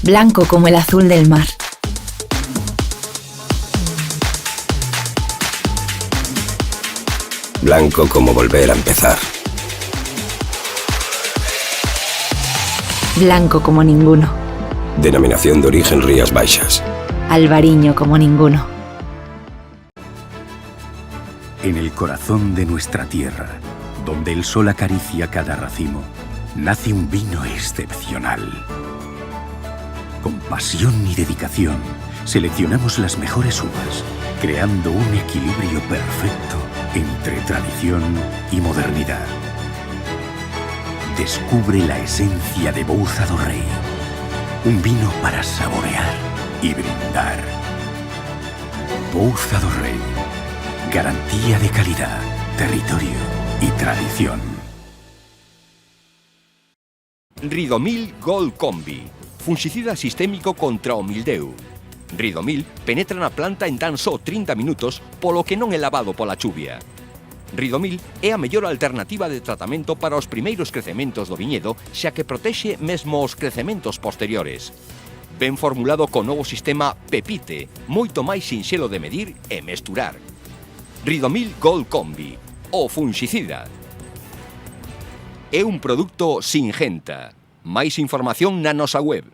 blanco como el azul del mar. Blanco como volver a empezar. Blanco como ninguno. Denominación de origen Rías Baixas. Albariño como ninguno. En el corazón de nuestra tierra, donde el sol acaricia cada racimo, nace un vino excepcional. Con pasión y dedicación, seleccionamos las mejores uvas, creando un equilibrio perfecto entre tradición y modernidad. Descubre la esencia de Bouza do Rei, un vino para saborear y brindar. Bouza do Rei, garantía de calidad, territorio y tradición. Ridomil Gold Combi, fungicida sistémico contra o mildeu. Ridomil penetra na planta en tan só 30 minutos, polo que non é lavado pola chuvia. Ridomil é a mellor alternativa de tratamento para os primeiros crecementos do viñedo, xa que protexe mesmo os crecementos posteriores. Ben formulado co novo sistema Pepite, moito máis sinxelo de medir e mesturar. Ridomil Gold Combi, o fungicida. É un produto Singenta. Máis información na nosa web.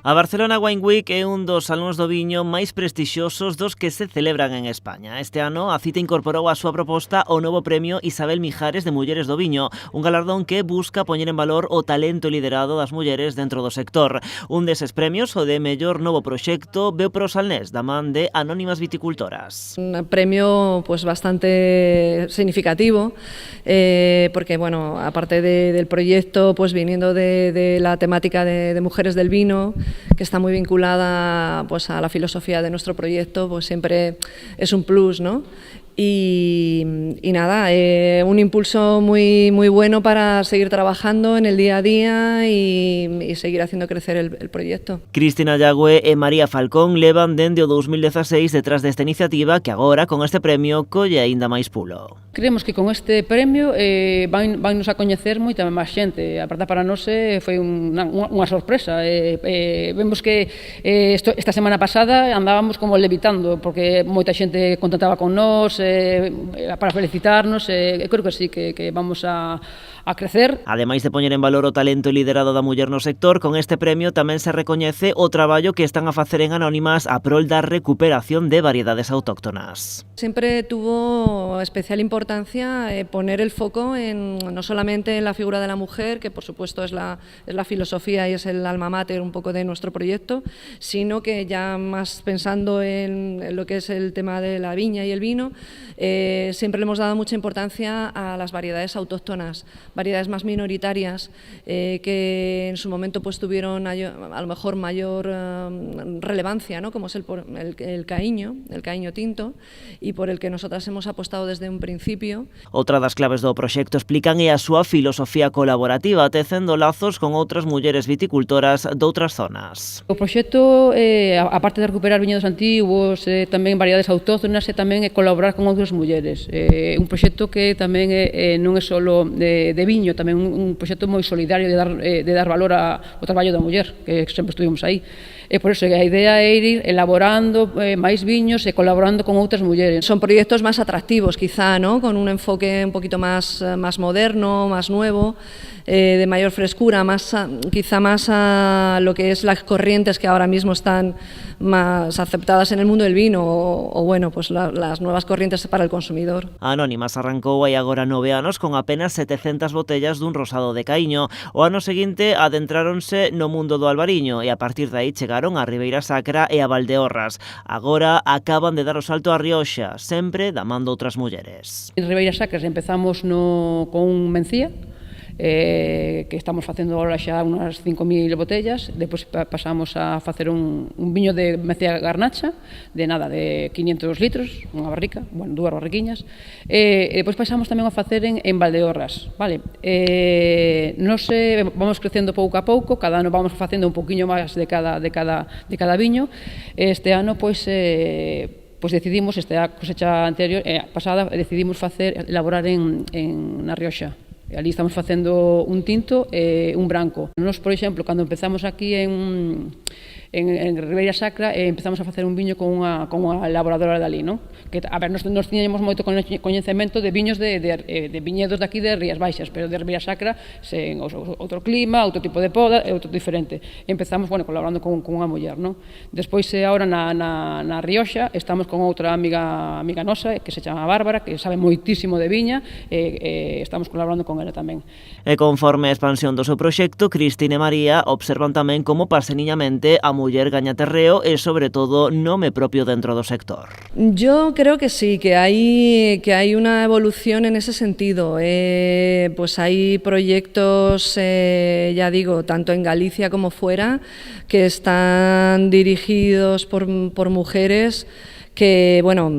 A Barcelona Wine Week é un dos salóns do viño máis prestixiosos dos que se celebran en España. Este ano a cita incorporou a súa proposta o novo premio Isabel Mijares de Mulleres do Viño, un galardón que busca poñer en valor o talento e liderado das mulleres dentro do sector. Un deses premios, o de mellor novo proxecto, veu para o Salnés, da man de Anónimas Viticultoras. Un premio pues bastante significativo, porque bueno, aparte del proyecto, pues viniendo de la temática de mujeres del vino, que está muy vinculada pues a la filosofía de nuestro proyecto, pues siempre es un plus, ¿no? Y nada, un impulso muy bueno para seguir trabajando en el día a día y seguir haciendo crecer el proyecto. Cristina Llagüe e María Falcón levan dende o 2016 detrás desta iniciativa que agora, con este premio, colle aínda máis pulo. Creemos que con este premio vannos a coñecer moita máis xente. A verdade, para nós foi unha sorpresa. Vemos que esta semana pasada andábamos como levitando, porque moita xente contactaba con nós, para felicitarnos, creo que sí, que vamos a crecer. Ademais de poñer en valor o talento e liderado da muller no sector, con este premio tamén se recoñece o traballo que están a facer en Anónimas a prol da recuperación de variedades autóctonas. Siempre tuvo especial importancia poner el foco no solamente en la figura de la mujer, que por supuesto es la filosofía y es el alma mater un poco de nuestro proyecto, sino que ya más pensando en lo que es el tema de la viña y el vino, siempre le hemos dado mucha importancia a las variedades autóctonas, variedades más minoritarias, que en su momento pues tuvieron a lo mejor mayor relevancia, ¿no? Como es el caíño tinto, y por el que nosotras hemos apostado desde un principio. Outra das claves do proxecto, explican, é a súa filosofía colaborativa, tecendo lazos con outras mulleres viticultoras doutras zonas. O proxecto, aparte de recuperar viñedos antigos, tamén variedades autóctonas, e tamén colaborar con outras mulleres. Un proxecto que tamén non é só de viño, tamén un proxecto moi solidario de dar valor ao traballo da muller, que sempre estuvimos aí. E por iso a idea é ir elaborando máis viños e colaborando con outras mulleres. Son proyectos más atractivos quizá, ¿no? Con un enfoque un poquito más moderno, más nuevo, de mayor frescura, quizá más a lo que es las corrientes que ahora mismo están más aceptadas en el mundo del vino o bueno, pues las nuevas corrientes para el consumidor. Anónimas arrancou hai agora 9 anos con apenas 700 botellas dun rosado de caíño. O ano seguinte adentráronse no mundo do albariño e a partir de aí chegaron a Ribeira Sacra e a Valdeorras. Agora acaban de dar o salto a Rioxa, sempre da man de outras mulleres. En Ribeira Sacra empezamos con Mencía, que estamos facendo ahora xa unhas 5.000 botellas, depois pasamos a facer un viño de mecía garnacha, de 500 litros, unha barrica, bueno, 2 barriquiñas, e depois pasamos tamén a facer en Valdeorras, vale? Nos vamos crecendo pouco a pouco, cada ano vamos facendo un poquinho máis de cada viño. Este ano, pois decidimos, esta cosecha anterior, pasada, decidimos elaborar na Rioxa. Ali estamos facendo un tinto e un branco. Nos, por exemplo, cando empezamos aquí en Ribeira Sacra, empezamos a facer un viño con unha elaboradora de ali, non? Que, a ver, nos tiñamos moito coñecemento de viños de viñedos de aquí de Rías Baixas, pero de Ribeira Sacra, outro clima, outro tipo de poda, outro diferente. Empezamos, bueno, colaborando con unha muller, non? Despois, agora na Rioxa, estamos con outra amiga nosa, que se chama Bárbara, que sabe moitísimo de viña, e estamos colaborando con ela tamén. E conforme a expansión do seu proxecto, Cristina e María observan tamén como paseniñamente a muller gaña terreo e, sobre todo, nome propio dentro do sector. Yo creo que sí, que hay una evolución en ese sentido. Pues hay proyectos, ya digo, tanto en Galicia como fuera, que están dirigidos por mujeres que, bueno,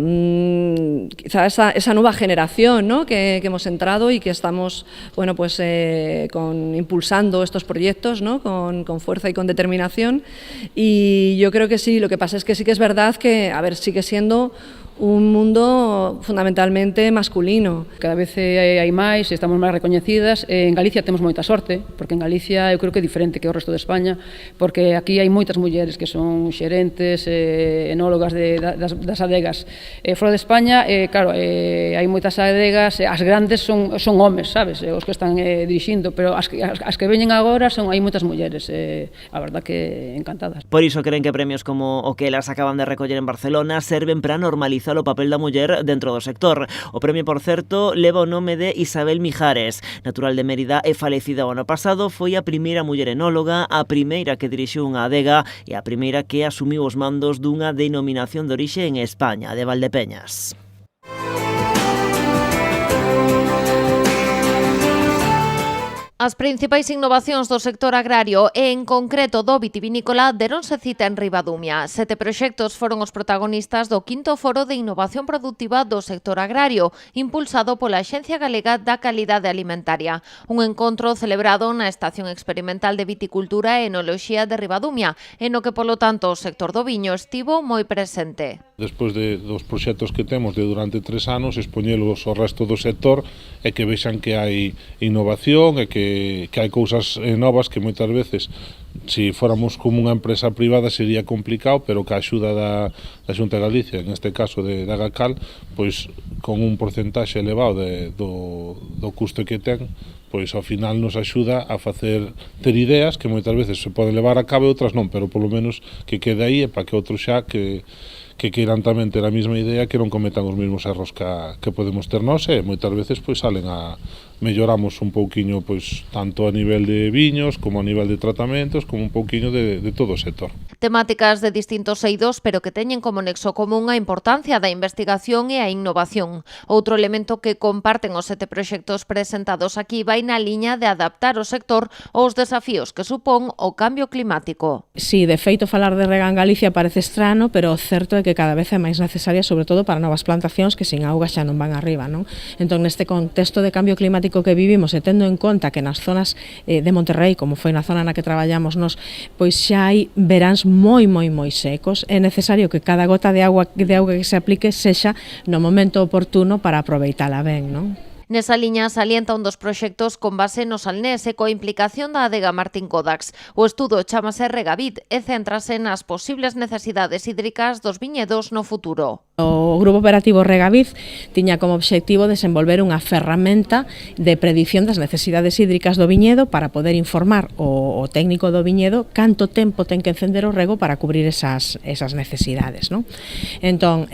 quizá esa nueva generación, ¿no?, que hemos entrado y que estamos, bueno, pues impulsando estos proyectos, ¿no?, con fuerza y con determinación. Y yo creo que sí, lo que pasa es que sí que es verdad que, a ver, sigue siendo un mundo fundamentalmente masculino. Cada vez hai máis, estamos máis recoñecidas. En Galicia temos moita sorte, porque en Galicia eu creo que é diferente que o resto de España, porque aquí hai moitas mulleres que son xerentes, enólogas das adegas. Fora de España, claro, hai moitas adegas, as grandes son homes, sabes, os que están dirixindo, pero as que veñen agora hai moitas mulleres, a verdad que encantadas. Por iso creen que premios como o que elas acaban de recoller en Barcelona serven para normalizar o papel da muller dentro do sector. O premio, por certo, leva o nome de Isabel Mijares. Natural de Mérida e falecida o ano pasado, foi a primeira muller enóloga, a primeira que dirixiu unha adega e a primeira que asumiu os mandos dunha denominación de orixe en España, de Valdepeñas. As principais innovacións do sector agrario e, en concreto, do vitivinícola, deronse cita en Ribadumia. 7 proxectos foron os protagonistas do 5º Foro de Innovación Productiva do Sector Agrario, impulsado pola Axencia Galega da Calidade Alimentaria. Un encontro celebrado na Estación Experimental de Viticultura e Enoloxía de Ribadumia, en no que, polo tanto, o sector do viño estivo moi presente. Despois dos proxectos que temos de durante 3 anos, expoñelos ao resto do sector e que vexan que hai innovación e que hai cousas novas que moitas veces, se fóramos como unha empresa privada, sería complicado, pero que a axuda da Xunta de Galicia, en este caso da Gacal, pois con un porcentaxe elevado do custo que ten, pois ao final nos axuda a ter ideas que moitas veces se poden levar a cabo e outras non, pero polo menos que quede aí e para que outros xa que queiran tamén ter a mesma idea, que non cometan os mesmos erros que podemos ter nós, e moitas veces pois melloramos un pouquiño, pois tanto a nivel de viños como a nivel de tratamentos, como un pouquiño de todo o sector. Temáticas de distintos eidos, pero que teñen como nexo común a importancia da investigación e a innovación. Outro elemento que comparten os 7 proxectos presentados aquí vai na liña de adaptar o sector aos desafíos que supón o cambio climático. Si, de feito, falar de rega en Galicia parece estrano, pero o certo é que cada vez é máis necesaria, sobre todo para novas plantacións que sin auga xa non van arriba, non? Entón, neste contexto de cambio climático que vivimos, e tendo en conta que nas zonas de Monterrey, como foi na zona na que traballamos nós, pois xa hai veráns moi secos, é necesario que cada gota de auga que se aplique sexa no momento oportuno para aproveitala ben, non? Nesa liña salienta un dos proxectos con base no Salnés e coa implicación da adega Martín Kodax. O estudo chamase Regavit e céntrase nas posibles necesidades hídricas dos viñedos no futuro. O Grupo Operativo Regavit tiña como obxectivo desenvolver unha ferramenta de predición das necesidades hídricas do viñedo para poder informar o técnico do viñedo canto tempo ten que encender o rego para cubrir esas necesidades, non? Entón,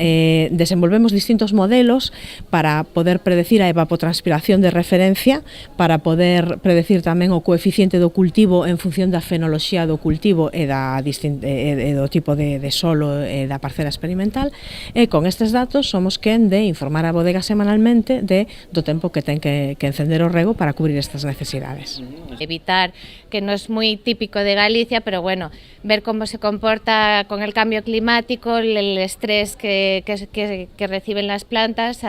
desenvolvemos distintos modelos para poder predecir a evapotranspiración de referencia, para poder predecir tamén o coeficiente do cultivo en función da fenoloxía do cultivo e do tipo de solo e da parcela experimental, e con estes datos somos quen de informar a bodega semanalmente do tempo que ten que encender o rego para cubrir estas necesidades. Evitar, que no es muy típico de Galicia, pero bueno, ver cómo se comporta con el cambio climático, el estrés que reciben las plantas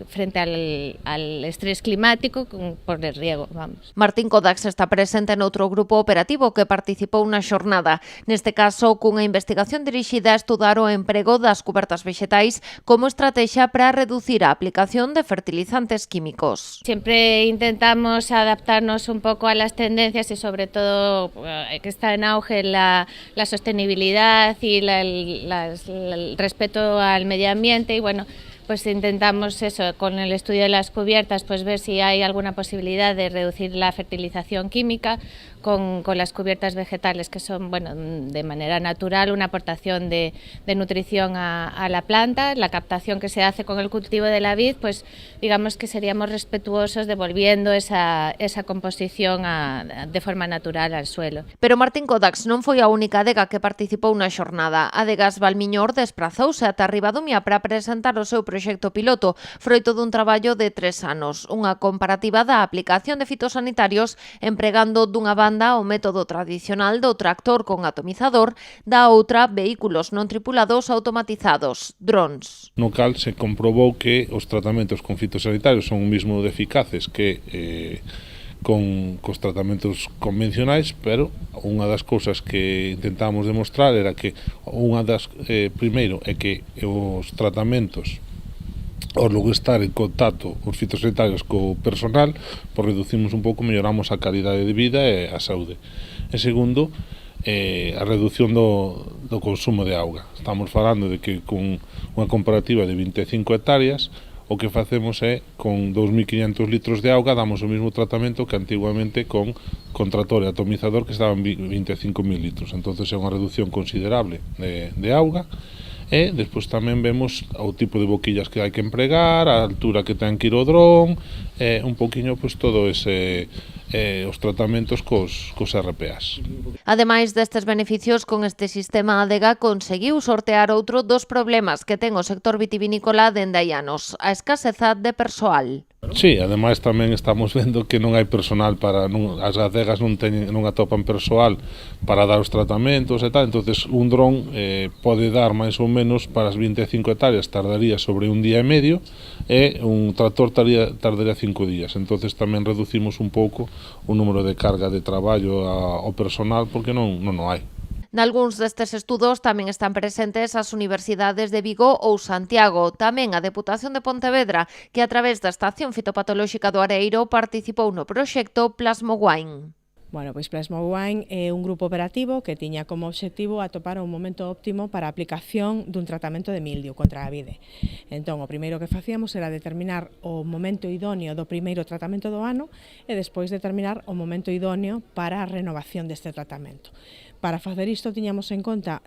frente al estrés climático por el riego, vamos. Martín Kodax está presente noutro grupo operativo que participou na xornada, neste caso cunha investigación dirixida a estudar o emprego das cubertas vexetais como estrategia para reducir a aplicación de fertilizantes químicos. Siempre intentamos adaptarnos un poco a las tendencias y sobre todo que está en auge la sostenibilidad y el respeto al medio ambiente y bueno, pues intentamos eso, con el estudio de las cubiertas, pues ver si hay alguna posibilidad de reducir la fertilización química con las cubiertas vegetales, que son, bueno, de manera natural una aportación de nutrición a la planta. La captación que se hace con el cultivo de la vid, pues digamos que seríamos respetuosos devolviendo esa composición de forma natural al suelo. Pero Martín Kodax non foi a única adega que participou na xornada. Adegas Valmiñor desprazouse ata Ribadumia para presentar o seu proxecto piloto, froito dun traballo de 3 anos, unha comparativa da aplicación de fitosanitarios empregando dunha banda o método tradicional do tractor con atomizador, da outra vehículos non tripulados automatizados, drones. No cal se comprobou que os tratamentos con fitosanitarios son o mismo de eficaces que cos tratamentos convencionais, pero unha das cousas que intentamos demostrar era que primeiro é que os tratamentos ao logo estar en contacto os fitosanitarios co personal, pois reducimos un pouco, melloramos a calidade de vida e a saúde. E segundo, a reducción do consumo de auga. Estamos falando de que con unha comparativa de 25 hectáreas, o que facemos é, con 2.500 litros de auga, damos o mesmo tratamento que antiguamente con trator e atomizador, que estaban 25.000 litros. Entonces é unha reducción considerable de auga. E despois tamén vemos o tipo de boquillas que hai que empregar, a altura que ten que ir o dron, un poquinho pois todo ese os tratamentos cos RPAs. Ademais destes beneficios, con este sistema Adega conseguiu sortear outro dos problemas que ten o sector vitivinícola dende hai anos, a escaseza de persoal. Sí, ademais tamén estamos vendo que non hai personal as adegas non atopan persoal para dar os tratamentos e tal, entonces un dron pode dar máis ou menos para as 25 hectáreas tardaría sobre un día e medio e un tractor tardaría 5 días, entonces tamén reducimos un pouco o número de carga de traballo ao personal porque non hai. Nalgúns destes estudos tamén están presentes as universidades de Vigo ou Santiago, tamén a Deputación de Pontevedra, que a través da Estación Fitopatolóxica do Areiro participou no proxecto Plasmowine. Bueno, pois Plasmowine é un grupo operativo que tiña como obxectivo atopar un momento óptimo para a aplicación dun tratamento de mildio contra a vide. Entón, o primeiro que facíamos era determinar o momento idóneo do primeiro tratamento do ano e despois determinar o momento idóneo para a renovación deste tratamento. Para facer isto tiñamos en conta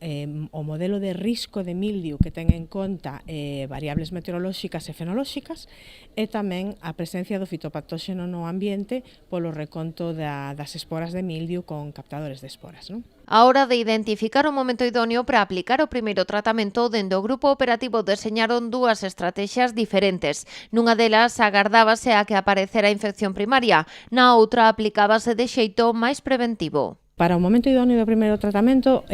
o modelo de risco de mildio que ten en conta variables meteorolóxicas e fenolóxicas e tamén a presencia do fitopatóxeno no ambiente polo reconto das esporas de mildio con captadores de esporas, non? A hora de identificar o momento idóneo para aplicar o primeiro tratamento, dende o grupo operativo deseñaron dúas estrategias diferentes. Nunha delas agardábase a que aparecera a infección primaria, na outra aplicábase de xeito máis preventivo. Para o momento idóneo do primeiro tratamento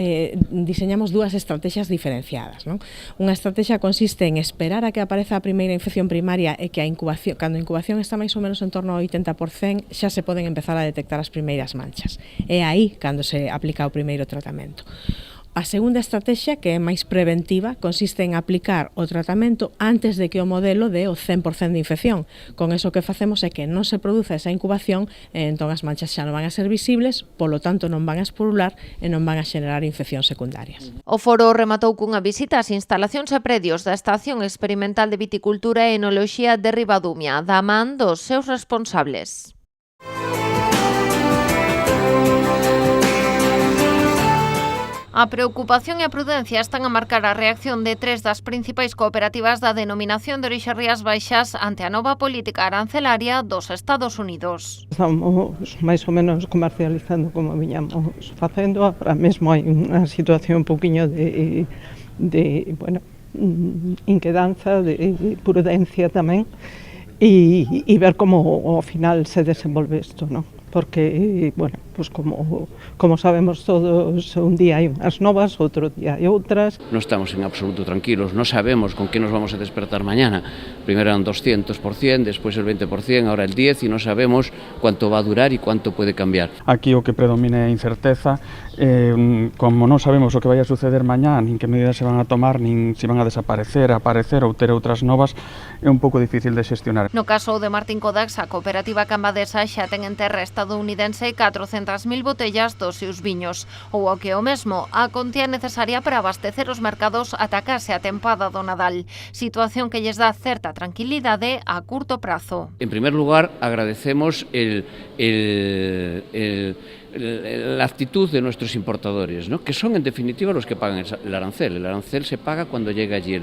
diseñamos dúas estrategias diferenciadas, non? Unha estrategia consiste en esperar a que apareza a primeira infección primaria e que cando a incubación está máis ou menos en torno ao 80%, xa se poden empezar a detectar as primeiras manchas. É aí cando se aplica o primeiro tratamento. A segunda estrategia, que é máis preventiva, consiste en aplicar o tratamento antes de que o modelo dé o 100% de infección. Con eso que facemos é que non se produza esa incubación e entón as manchas xa non van a ser visibles, polo tanto non van a esporular e non van a xenerar infeccións secundarias. O foro rematou cunha visita ás instalacións e predios da Estación Experimental de Viticultura e Enoloxía de Ribadumia, da man dos seus responsables. A preocupación e a prudencia están a marcar a reacción de 3 das principais cooperativas da denominación de orixe Rías Baixas ante a nova política arancelaria dos Estados Unidos. Estamos máis ou menos comercializando como viñamos facendo, ahora mesmo hai unha situación un poquinho de inquedanza, de prudencia tamén, e ver como ao final se desenvolve isto, non? Porque, bueno, pues como sabemos todos, un día hai unhas novas, outro día hai outras. No estamos en absoluto tranquilos, no sabemos con qué nos vamos a despertar mañana. Primero eran 200%, después el 20%, ahora el 10%, y no sabemos cuánto va a durar y cuánto puede cambiar. Aquí o que predomina é a incerteza, como non sabemos o que vai a suceder mañá, nin que medidas se van a tomar, nin se van a desaparecer, aparecer ou ter outras novas, é un pouco difícil de xestionar. No caso de Martín Codax, a cooperativa cambadesa xa ten en terra estadounidense 400.000 botellas dos seus viños, ou o que é o mesmo, a contía necesaria para abastecer os mercados ata case a tempada do Nadal, situación que lles dá certa tranquilidade a curto prazo. En primer lugar, agradecemos la actitud de nuestros importadores, ¿no? Que son en definitiva los que pagan el arancel. El arancel se paga cuando llega allí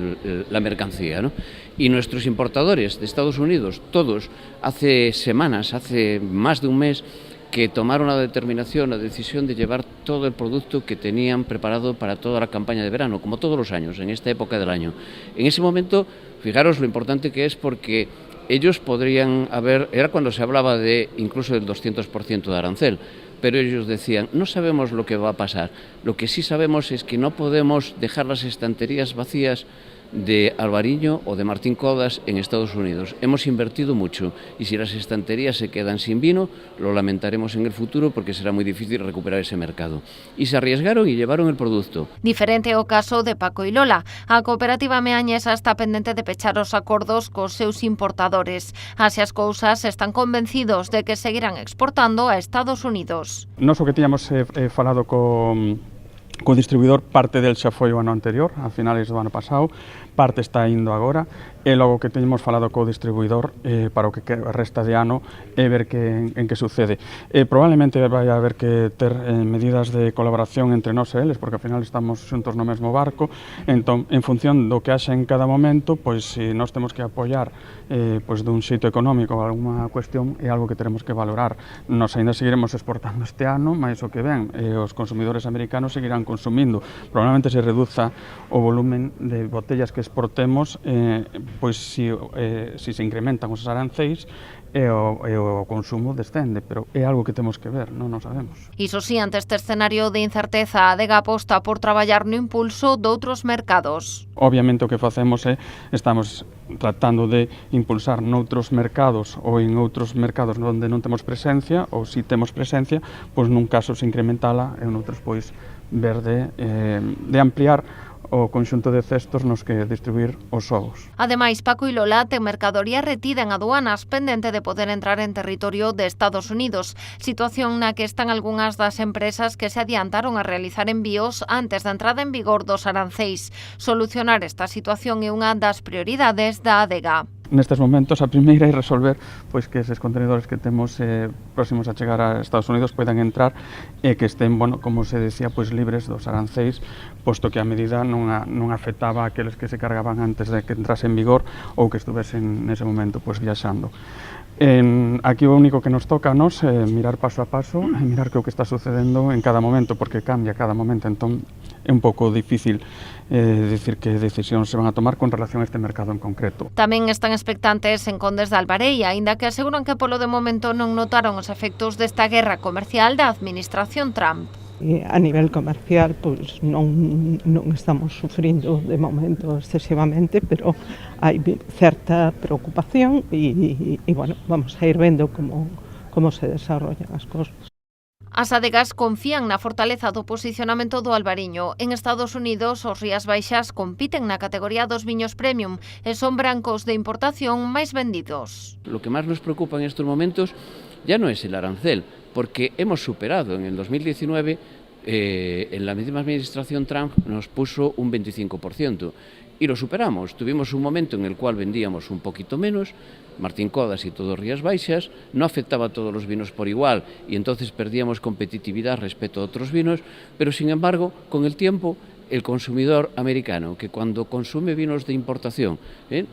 la mercancía, ¿no? Y nuestros importadores de Estados Unidos, todos, hace semanas, hace más de un mes, que tomaron la determinación, la decisión de llevar todo el producto que tenían preparado para toda la campaña de verano, como todos los años, en esta época del año. En ese momento, fijaros lo importante que es, porque ellos podrían haber, era cuando se hablaba de incluso del 200% de arancel, pero ellos decían, no sabemos lo que va a pasar, lo que sí sabemos es que no podemos dejar las estanterías vacías de Albariño o de Martín Codax en Estados Unidos. Hemos invertido mucho y si las estanterías se quedan sin vino, lo lamentaremos en el futuro porque será muy difícil recuperar ese mercado. Y se arriesgaron y llevaron el producto. Diferente o caso de Paco y Lola. A cooperativa meañesa está pendente de pechar os acordos cos seus importadores. Así as cousas, están convencidos de que seguirán exportando a Estados Unidos. Nos o que tiñamos falado co distribuidor, parte del xa foi o ano anterior, a finales do ano pasado, parte está indo agora, e logo que teñemos falado co distribuidor para o que resta de ano e ver en que sucede. Probablemente vai haber que ter medidas de colaboración entre nós e eles, porque ao final estamos xuntos no mesmo barco, entón, en función do que haxa en cada momento, pois se nós temos que apoiar pois dun xeito económico ou alguna cuestión, é algo que teremos que valorar. Nos ainda seguiremos exportando este ano, mais o que ven, os consumidores americanos seguirán consumindo. Probablemente se reduza o volumen de botellas que exportemos, pois se incrementan os aranceis e o consumo descende, pero é algo que temos que ver, non o sabemos. Iso si, ante este escenario de incerteza, a Adega aposta por traballar no impulso doutros mercados. Obviamente o que facemos estamos tratando de impulsar noutros mercados ou en outros mercados onde non temos presencia, ou si temos presencia, pois nun caso se incrementala e noutros pois ver de ampliar o conxunto de cestos nos que distribuir os ovos. Ademais, Paco y Lola ten mercadoría retida en aduanas pendente de poder entrar en territorio de Estados Unidos, situación na que están algunhas das empresas que se adiantaron a realizar envíos antes da entrada en vigor dos aranceis. Solucionar esta situación é unha das prioridades da Adega. Nestes momentos, a primeira é resolver pois que eses contenedores que temos próximos a chegar a Estados Unidos poidan entrar e que estén, bueno, como se decía, pois libres dos aranceis, posto que a medida non afectaba a aqueles que se cargaban antes de que entrase en vigor ou que estuvesen nese momento pois viaxando. Aquí o único que nos toca a nos é mirar paso a paso e mirar que o que está sucedendo en cada momento, porque cambia cada momento, entón é un pouco difícil decir que decisións se van a tomar con relación a este mercado en concreto. Tamén están expectantes en Condes de Albarei, aínda que aseguran que polo de momento non notaron os efectos desta guerra comercial da administración Trump. A nivel comercial, pois non estamos sufrindo de momento excesivamente, pero hai certa preocupación e bueno, vamos a ir vendo como se desarrollan as cousas. As adegas confían na fortaleza do posicionamento do Albariño. En Estados Unidos, os Rías Baixas compiten na categoría dos viños premium e son brancos de importación máis vendidos. Lo que más nos preocupa en estos momentos ya no es el arancel, porque hemos superado en el 2019, en la misma administración Trump nos puso un 25%. Y lo superamos. Tuvimos un momento en el cual vendíamos un poquito menos, Martín Codax y todo Rías Baixas, no afectaba a todos los vinos por igual y entonces perdíamos competitividad respecto a otros vinos, pero sin embargo, con el tiempo, el consumidor americano, que cuando consume vinos de importación,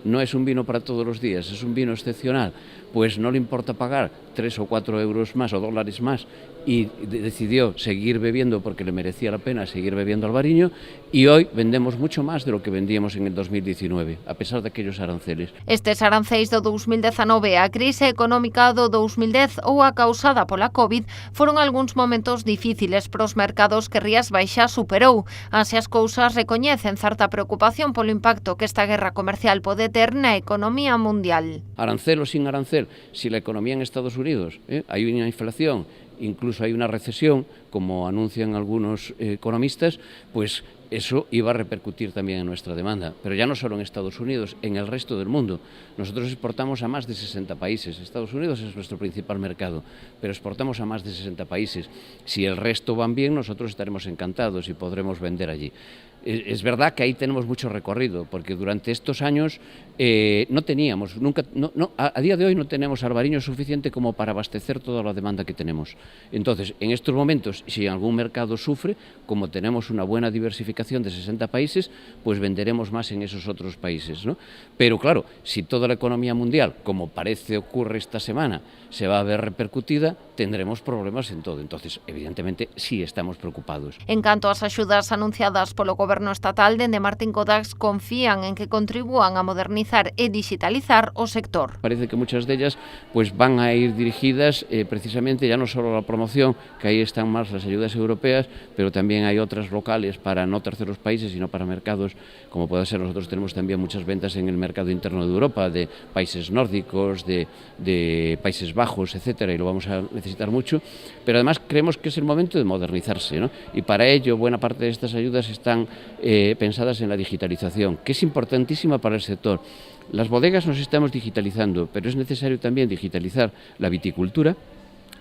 no es un vino para todos los días, es un vino excepcional, pues no le importa pagar 3 o 4 euros más o dólares más y decidió seguir bebiendo porque le merecía la pena seguir bebiendo albariño, y hoy vendemos mucho más de lo que vendíamos en el 2019, a pesar de aquellos aranceles. Estes aranceis do 2019, a crise económica do 2010 ou a causada pola COVID foron algúns momentos difíciles pros mercados que Rías Baixas superou. Así as cousas recoñecen certa preocupación polo impacto que esta guerra comercial pode ter na economía mundial. Arancel o sin arancel, si la economía en Estados Unidos hay una inflación, incluso hay una recesión, como anuncian algunos economistas, pues eso iba a repercutir también en nuestra demanda. Pero ya no solo en Estados Unidos, en el resto del mundo. Nosotros exportamos a más de 60 países. Estados Unidos es nuestro principal mercado, pero exportamos a más de 60 países. Si el resto van bien, nosotros estaremos encantados y podremos vender allí. Es verdad que ahí tenemos mucho recorrido, porque durante estos años no teníamos, a día de hoy no tenemos albariño suficiente como para abastecer toda la demanda que tenemos. Entonces, en estos momentos, si algún mercado sufre, como tenemos una buena diversificación de 60 países, pues venderemos más en esos otros países, ¿no? Pero claro, si toda la economía mundial, como parece ocurre esta semana, se va a ver repercutida, tendremos problemas en todo. Entonces, evidentemente, sí estamos preocupados. En canto ás axudas anunciadas polo Goberno estatal, dende Martín Codax confían en que contribúan a modernizar e digitalizar o sector. Parece que muchas de ellas pues van a ir dirigidas precisamente ya no solo a la promoción, que ahí están más las ayudas europeas, pero también hay otras locales para no terceros países, sino para mercados, como puede ser, nosotros tenemos también muchas ventas en el mercado interno de Europa, de países nórdicos, de Países Bajos, etcétera, y lo vamos a necesitar mucho, pero además creemos que es el momento de modernizarse, ¿no? Y para ello buena parte de estas ayudas están pensadas en la digitalización, que es importantísima para el sector. Las bodegas nos estamos digitalizando, pero es necesario también digitalizar la viticultura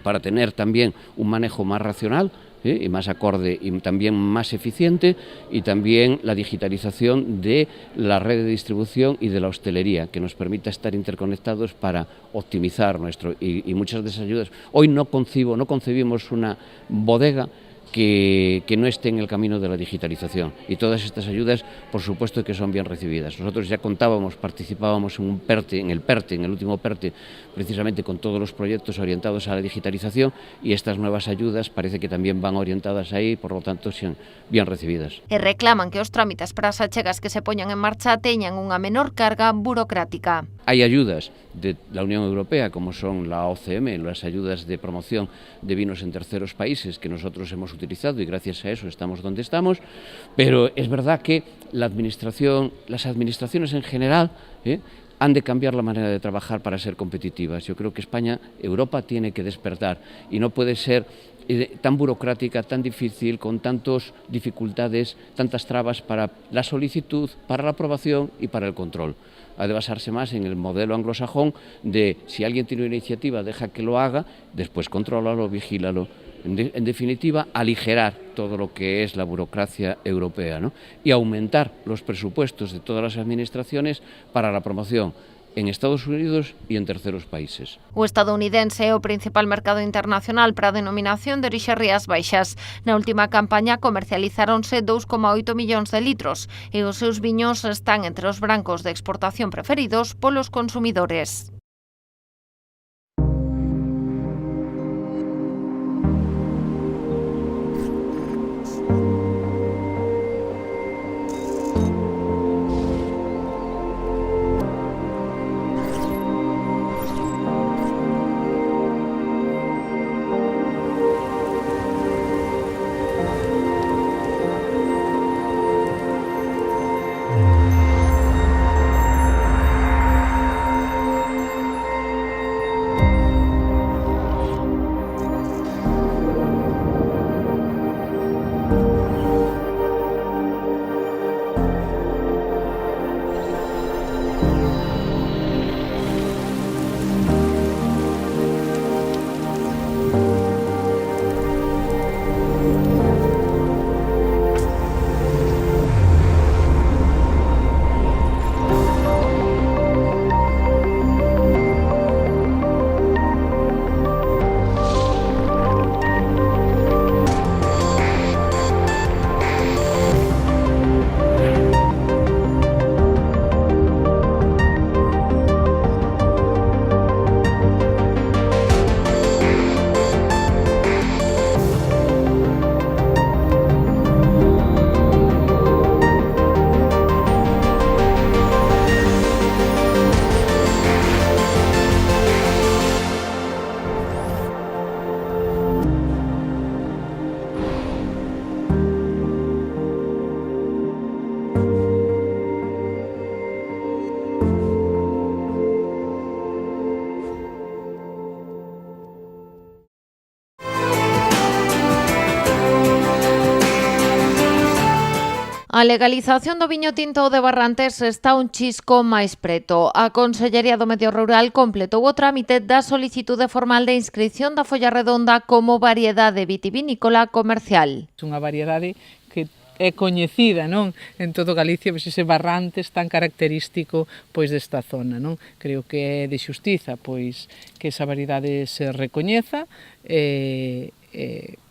para tener también un manejo más racional y más acorde y también más eficiente, y también la digitalización de la red de distribución y de la hostelería, que nos permita estar interconectados para optimizar y muchas de esas ayudas. Hoy no concebimos una bodega que no esté en el camino de la digitalización, y todas estas ayudas, por supuesto, que son bien recibidas. Nosotros ya participábamos en el último PERTE, precisamente con todos los proyectos orientados a la digitalización, y estas nuevas ayudas parece que también van orientadas ahí, por lo tanto, sean bien recibidas. E reclaman que os trámites para as achegas que se poñan en marcha teñan unha menor carga burocrática. Hay ayudas de la Unión Europea, como son la OCM, las ayudas de promoción de vinos en terceros países, que nosotros hemos utilizado y gracias a eso estamos donde estamos, pero es verdad que las administraciones en general han de cambiar la manera de trabajar para ser competitivas. Yo creo que Europa tiene que despertar y no puede ser tan burocrática, tan difícil, con tantas dificultades, tantas trabas para la solicitud, para la aprobación y para el control. Ha de basarse más en el modelo anglosajón de si alguien tiene una iniciativa, deja que lo haga, después contrólalo, vigílalo. En definitiva, aligerar todo lo que es la burocracia europea, ¿no? Y aumentar los presupuestos de todas las administraciones para la promoción en Estados Unidos e en terceros países. O estadounidense é o principal mercado internacional para a denominación de orixe Rías Baixas. Na última campaña comercializáronse 2,8 millóns de litros e os seus viños están entre os brancos de exportación preferidos polos consumidores. A legalización do viño tinto de Barrantes está un chisco máis preto. A Consellería do Medio Rural completou o trámite da solicitude formal de inscrición da folla redonda como variedade vitivinícola comercial. É unha variedade que é coñecida, non, en todo Galicia, pois ese Barrantes tan característico pois desta zona, non? Creo que é de xustiza pois que esa variedade se recoñeza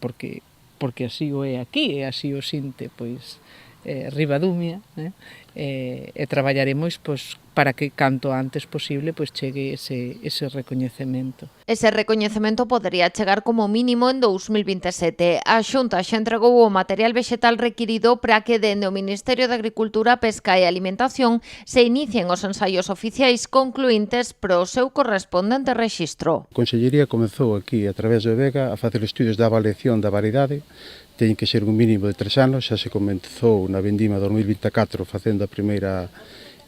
porque así o é aquí, e así o sinte pois Ribadumia, e traballaremos pois para que canto antes posible pois chegue ese recoñecemento. Ese recoñecemento podería chegar como mínimo en 2027. A Xunta xa entregou o material vexetal requirido para que dende o Ministerio de Agricultura, Pesca e Alimentación se inicien os ensaios oficiais concluíntes pro seu correspondente rexistro. A Consellería comezou aquí a través do Vega a facer estudios da avaliación da variedade. Ten que ser un mínimo de 3 anos, xa se comezou na vendima 2024 facendo a primeira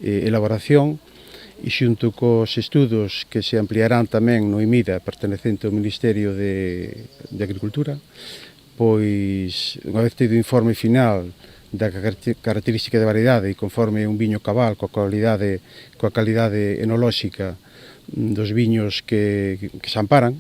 elaboración e xunto cos estudos que se ampliarán tamén no IMIDA pertenecente ao Ministerio de Agricultura, pois unha vez tido o informe final da característica de variedade e conforme un viño cabal coa calidade enolóxica dos viños que se amparan,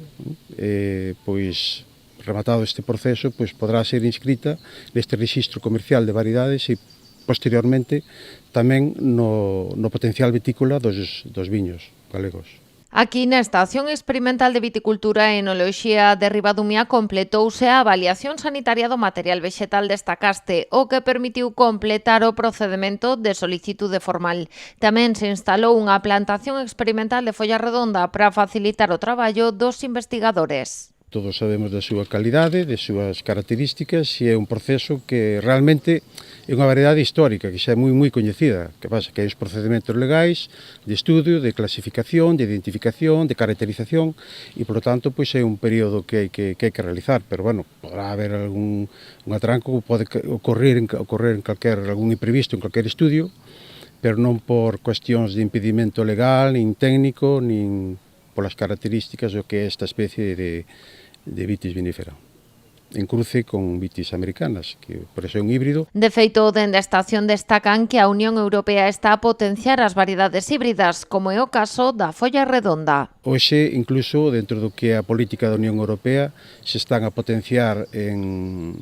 pois rematado este proceso, pois poderá ser inscrita neste rexistro comercial de variedades e posteriormente tamén no potencial vitícola dos viños galegos. Aquí na Estación Experimental de Viticultura e Enoloxía de Ribadumia completouse a avaliación sanitaria do material vexetal desta caste, o que permitiu completar o procedemento de solicitude formal. Tamén se instalou unha plantación experimental de folla redonda para facilitar o traballo dos investigadores. Todos sabemos da súa calidade, de súas características e é un proceso que realmente é unha variedade histórica que xa é moi coñecida, que pasa que hai os procedimentos legais de estudio, de clasificación, de identificación, de caracterización e, por lo tanto, pois é un período que hai que realizar, pero, bueno, poderá haber algún atranco, pode ocorrer en algún imprevisto en calquer estudio, pero non por cuestións de impedimento legal, nin técnico, nin polas características do que é esta especie de vitis vinífera, en cruce con vitis americanas, que por eso é un híbrido. De feito, dende a estación destacan que a Unión Europea está a potenciar as variedades híbridas, como é o caso da folla redonda. Hoxe, incluso, dentro do que é a política da Unión Europea, se están a potenciar en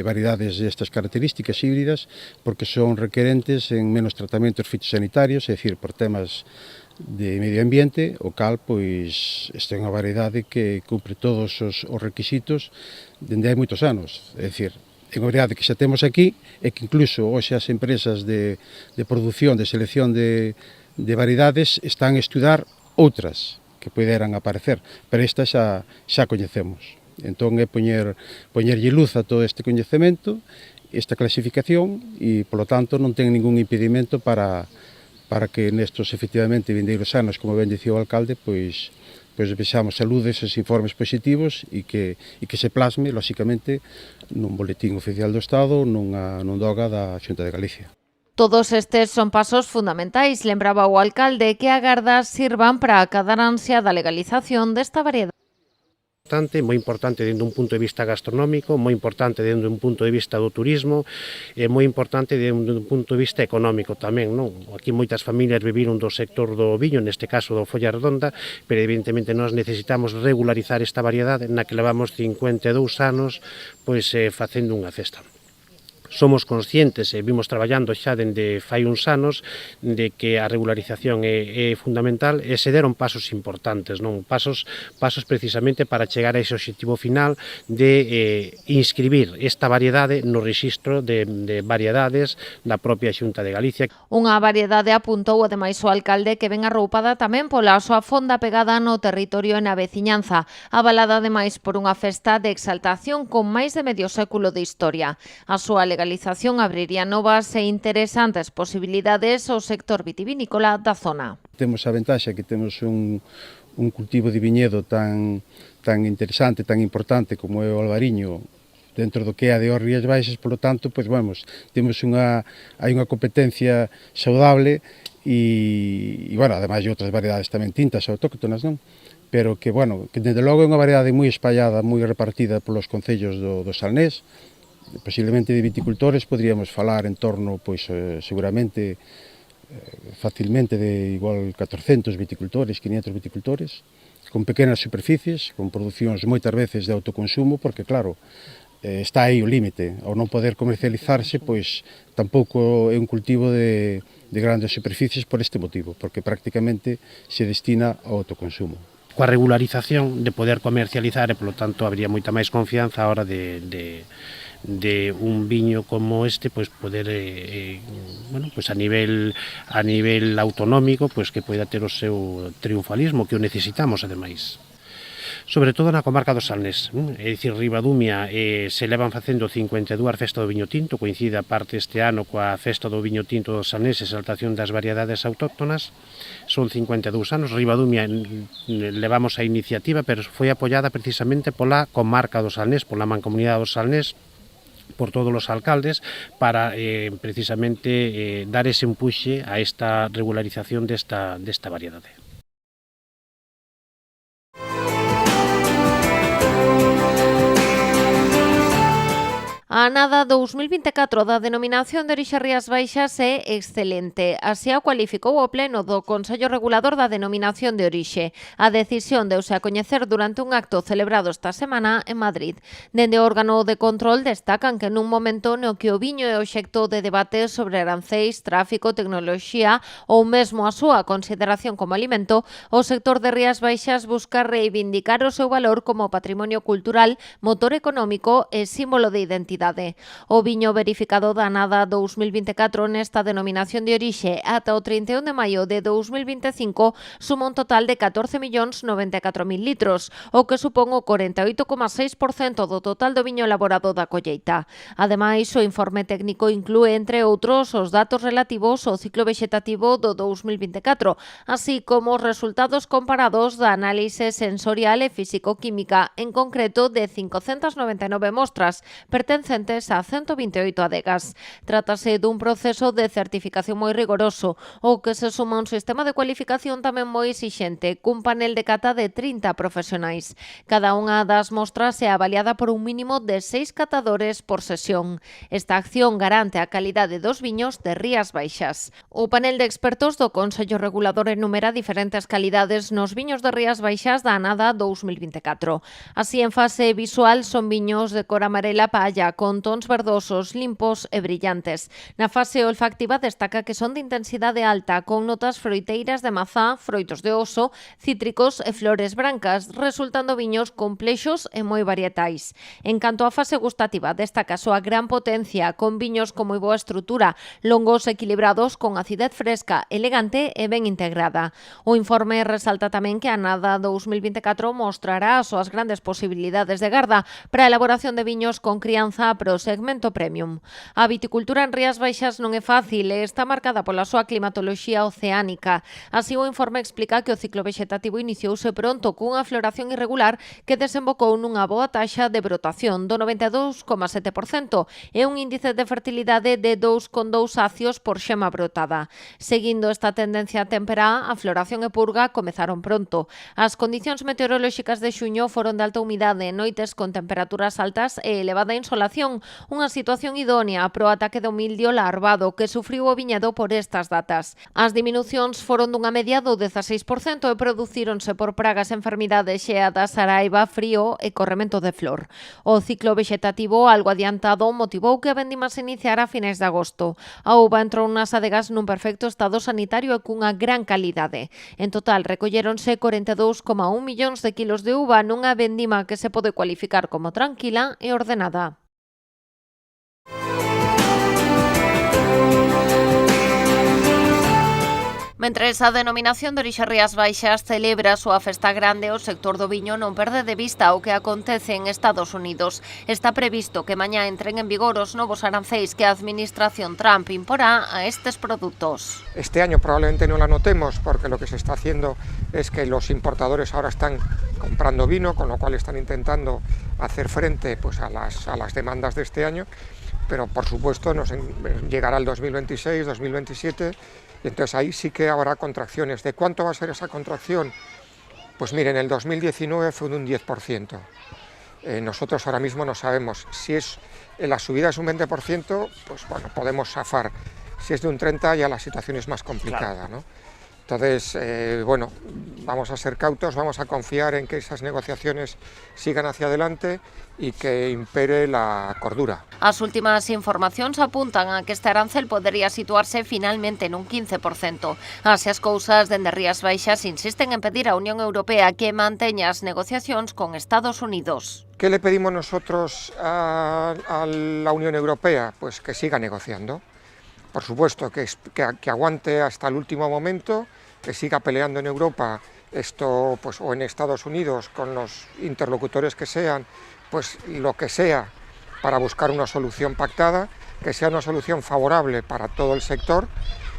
variedades destas características híbridas, porque son requerentes en menos tratamentos fitosanitarios, é dicir, por temas de medio ambiente, o cal, pois, esta é unha variedade que cumpre todos os requisitos dende hai moitos anos. É dicir, é unha variedade que xa temos aquí e que incluso hoxe as empresas de produción, de selección de variedades están a estudar outras que poderan aparecer, pero esta xa coñecemos. Entón é poñerlle luz a todo este coñecemento, esta clasificación e, polo tanto, non ten ningún impedimento para que nestos, efectivamente, vindeiros anos, como ben dicía o alcalde, pois vexamos a luz deses informes positivos e que se plasme, lóxicamente, nun boletín oficial do Estado, nun DOGA da Xunta de Galicia. Todos estes son pasos fundamentais, lembraba o alcalde, que agardas sirvan para acadar a ansia da legalización desta variedade. Moi importante dende un punto de vista gastronómico, moi importante dende un punto de vista do turismo e moi importante dende un punto de vista económico tamén, non? Aquí moitas familias viviron do sector do viño, neste caso do folla redonda, pero evidentemente nós necesitamos regularizar esta variedade na que levamos 52 anos pois facendo unha festa. Somos conscientes e vimos traballando xa dende fai uns anos de que a regularización é fundamental e se deron pasos importantes, non? Pasos precisamente para chegar a ese objetivo final de inscribir esta variedade no rexistro de variedades da propia Xunta de Galicia. Unha variedade, apuntou ademais o alcalde, que ven arroupada tamén pola súa fonda pegada no territorio e na veciñanza, avalada ademais por unha festa de exaltación con máis de medio século de historia. A súa legalización abriría novas e interesantes posibilidades ao sector vitivinícola da zona. Temos a ventaxa que temos un cultivo de viñedo tan interesante, tan importante como é o albariño dentro do que é a de Rías Baixas, polo tanto, pois vamos, hai unha competencia saudable e bueno, ademais de outras variedades tamén tintas autóctonas, non? Pero que, bueno, que desde logo é unha variedade moi espallada, moi repartida polos concellos do Salnés, posiblemente de viticultores poderíamos falar en torno, pois, seguramente, facilmente de igual 400 viticultores, 500 viticultores, con pequenas superficies, con producións moitas veces de autoconsumo, porque claro, está aí o límite, ao non poder comercializarse, pois tampouco é un cultivo de grandes superficies por este motivo, porque prácticamente se destina ao autoconsumo. Coa regularización de poder comercializar e, polo tanto, habría moita máis confianza a hora de un viño como este, pois poder bueno, pois a nivel autonómico, pois que poida ter o seu triunfalismo, que o necesitamos ademais. Sobre todo na comarca do Salnés, é dicir, Ribadumia se levan facendo 52 festas do viño tinto, coincide a parte este ano coa festa do viño tinto do Salnés, exaltación das variedades autóctonas, son 52 anos. Ribadumia levamos a iniciativa, pero foi apoiada precisamente pola comarca do Salnés, pola mancomunidade do Salnés, por todos os alcaldes, para precisamente dar ese empuxe a esta regularización desta variedade. A anada 2024 da denominación de orixe Rías Baixas é excelente. Así a cualificou o pleno do Consello Regulador da Denominación de Orixe. A decisión deuse a coñecer durante un acto celebrado esta semana en Madrid. Dende o órgano de control destacan que nun momento no que o viño é obxecto de debate sobre aranceis, tráfico, tecnoloxía ou mesmo a súa consideración como alimento, o sector de Rías Baixas busca reivindicar o seu valor como patrimonio cultural, motor económico e símbolo de identidade. O viño verificado da anada 2024 nesta denominación de orixe ata o 31 de maio de 2025 suma un total de 14.094.000 litros, o que supón o 48,6% do total do viño elaborado da colleita. Ademais, o informe técnico inclúe, entre outros, os datos relativos ao ciclo vexetativo do 2024, así como os resultados comparados da análise sensorial e físico-química, en concreto de 599 mostras, pertencentes a 128 adegas. Trátase dun proceso de certificación moi rigoroso, o que se suma un sistema de cualificación tamén moi exixente, cun panel de cata de 30 profesionais. Cada unha das mostras é avaliada por un mínimo de 6 catadores por sesión. Esta acción garante a calidade dos viños de Rías Baixas. O panel de expertos do Consello Regulador enumera diferentes calidades nos viños de Rías Baixas da anada 2024. Así, en fase visual, son viños de cor amarela palla, con tons verdosos, limpos e brillantes. Na fase olfactiva destaca que son de intensidade alta, con notas froiteiras de mazá, froitos de oso, cítricos e flores brancas, resultando viños complexos e moi varietais. En canto á fase gustativa, destaca a súa gran potencia, con viños con moi boa estrutura, longos equilibrados, con acidez fresca, elegante e ben integrada. O informe resalta tamén que a anada 2024 mostrará as súas grandes posibilidades de garda para a elaboración de viños con crianza para o segmento premium. A viticultura en Rías Baixas non é fácil e está marcada pola súa climatoloxía oceánica. Así, o informe explica que o ciclo vexetativo iniciouse pronto cunha floración irregular que desembocou nunha boa taxa de brotación do 92,7% e un índice de fertilidade de 2,2 acios por xema brotada. Seguindo esta tendencia temperá, a floración e purga comezaron pronto. As condicións meteorolóxicas de xuño foron de alta humidade, noites con temperaturas altas e elevada insolación, unha situación idónea pro ataque do mildio larvado que sufriu o viñedo por estas datas. As diminucións foron dunha media do 16% e producíronse por pragas, enfermidades, xeadas, saraiva, frío e corremento de flor. O ciclo vexetativo algo adiantado motivou que a vendima se iniciara a finais de agosto. A uva entrou nas adegas nun perfecto estado sanitario e cunha gran calidade. En total, recolléronse 42,1 millóns de kilos de uva nunha vendima que se pode cualificar como tranquila e ordenada. Mentres a denominación de orixe Rías Baixas celebra a súa festa grande, o sector do viño non perde de vista o que acontece en Estados Unidos. Está previsto que mañá entren en vigor os novos aranceis que a administración Trump imporá a estes produtos. Este año probablemente no la notemos porque lo que se está haciendo es que los importadores ahora están comprando vino, con lo cual están intentando hacer frente pues, a las demandas de este año, pero por supuesto llegará el 2026, 2027, y entonces ahí sí que habrá contracciones. ¿De cuánto va a ser esa contracción? Pues miren, el 2019 fue de un 10%. Nosotros ahora mismo no sabemos si la subida es un 20%, pues bueno, podemos zafar. Si es de un 30% ya la situación es más complicada, ¿no? Entonces, bueno, vamos a ser cautos, vamos a confiar en que esas negociaciones sigan hacia adelante y que impere la cordura. As últimas informacións apuntan a que este arancel podería situarse finalmente nun 15%. Así as cousas, dende Rías Baixas insisten en pedir á Unión Europea que manteña as negociacións con Estados Unidos. ¿Qué le pedimos nosotros a la Unión Europea? Pues que siga negociando. Por supuesto, que aguante hasta el último momento, que siga peleando en Europa pues, o en Estados Unidos con los interlocutores que sean, pues lo que sea para buscar una solución pactada, que sea una solución favorable para todo el sector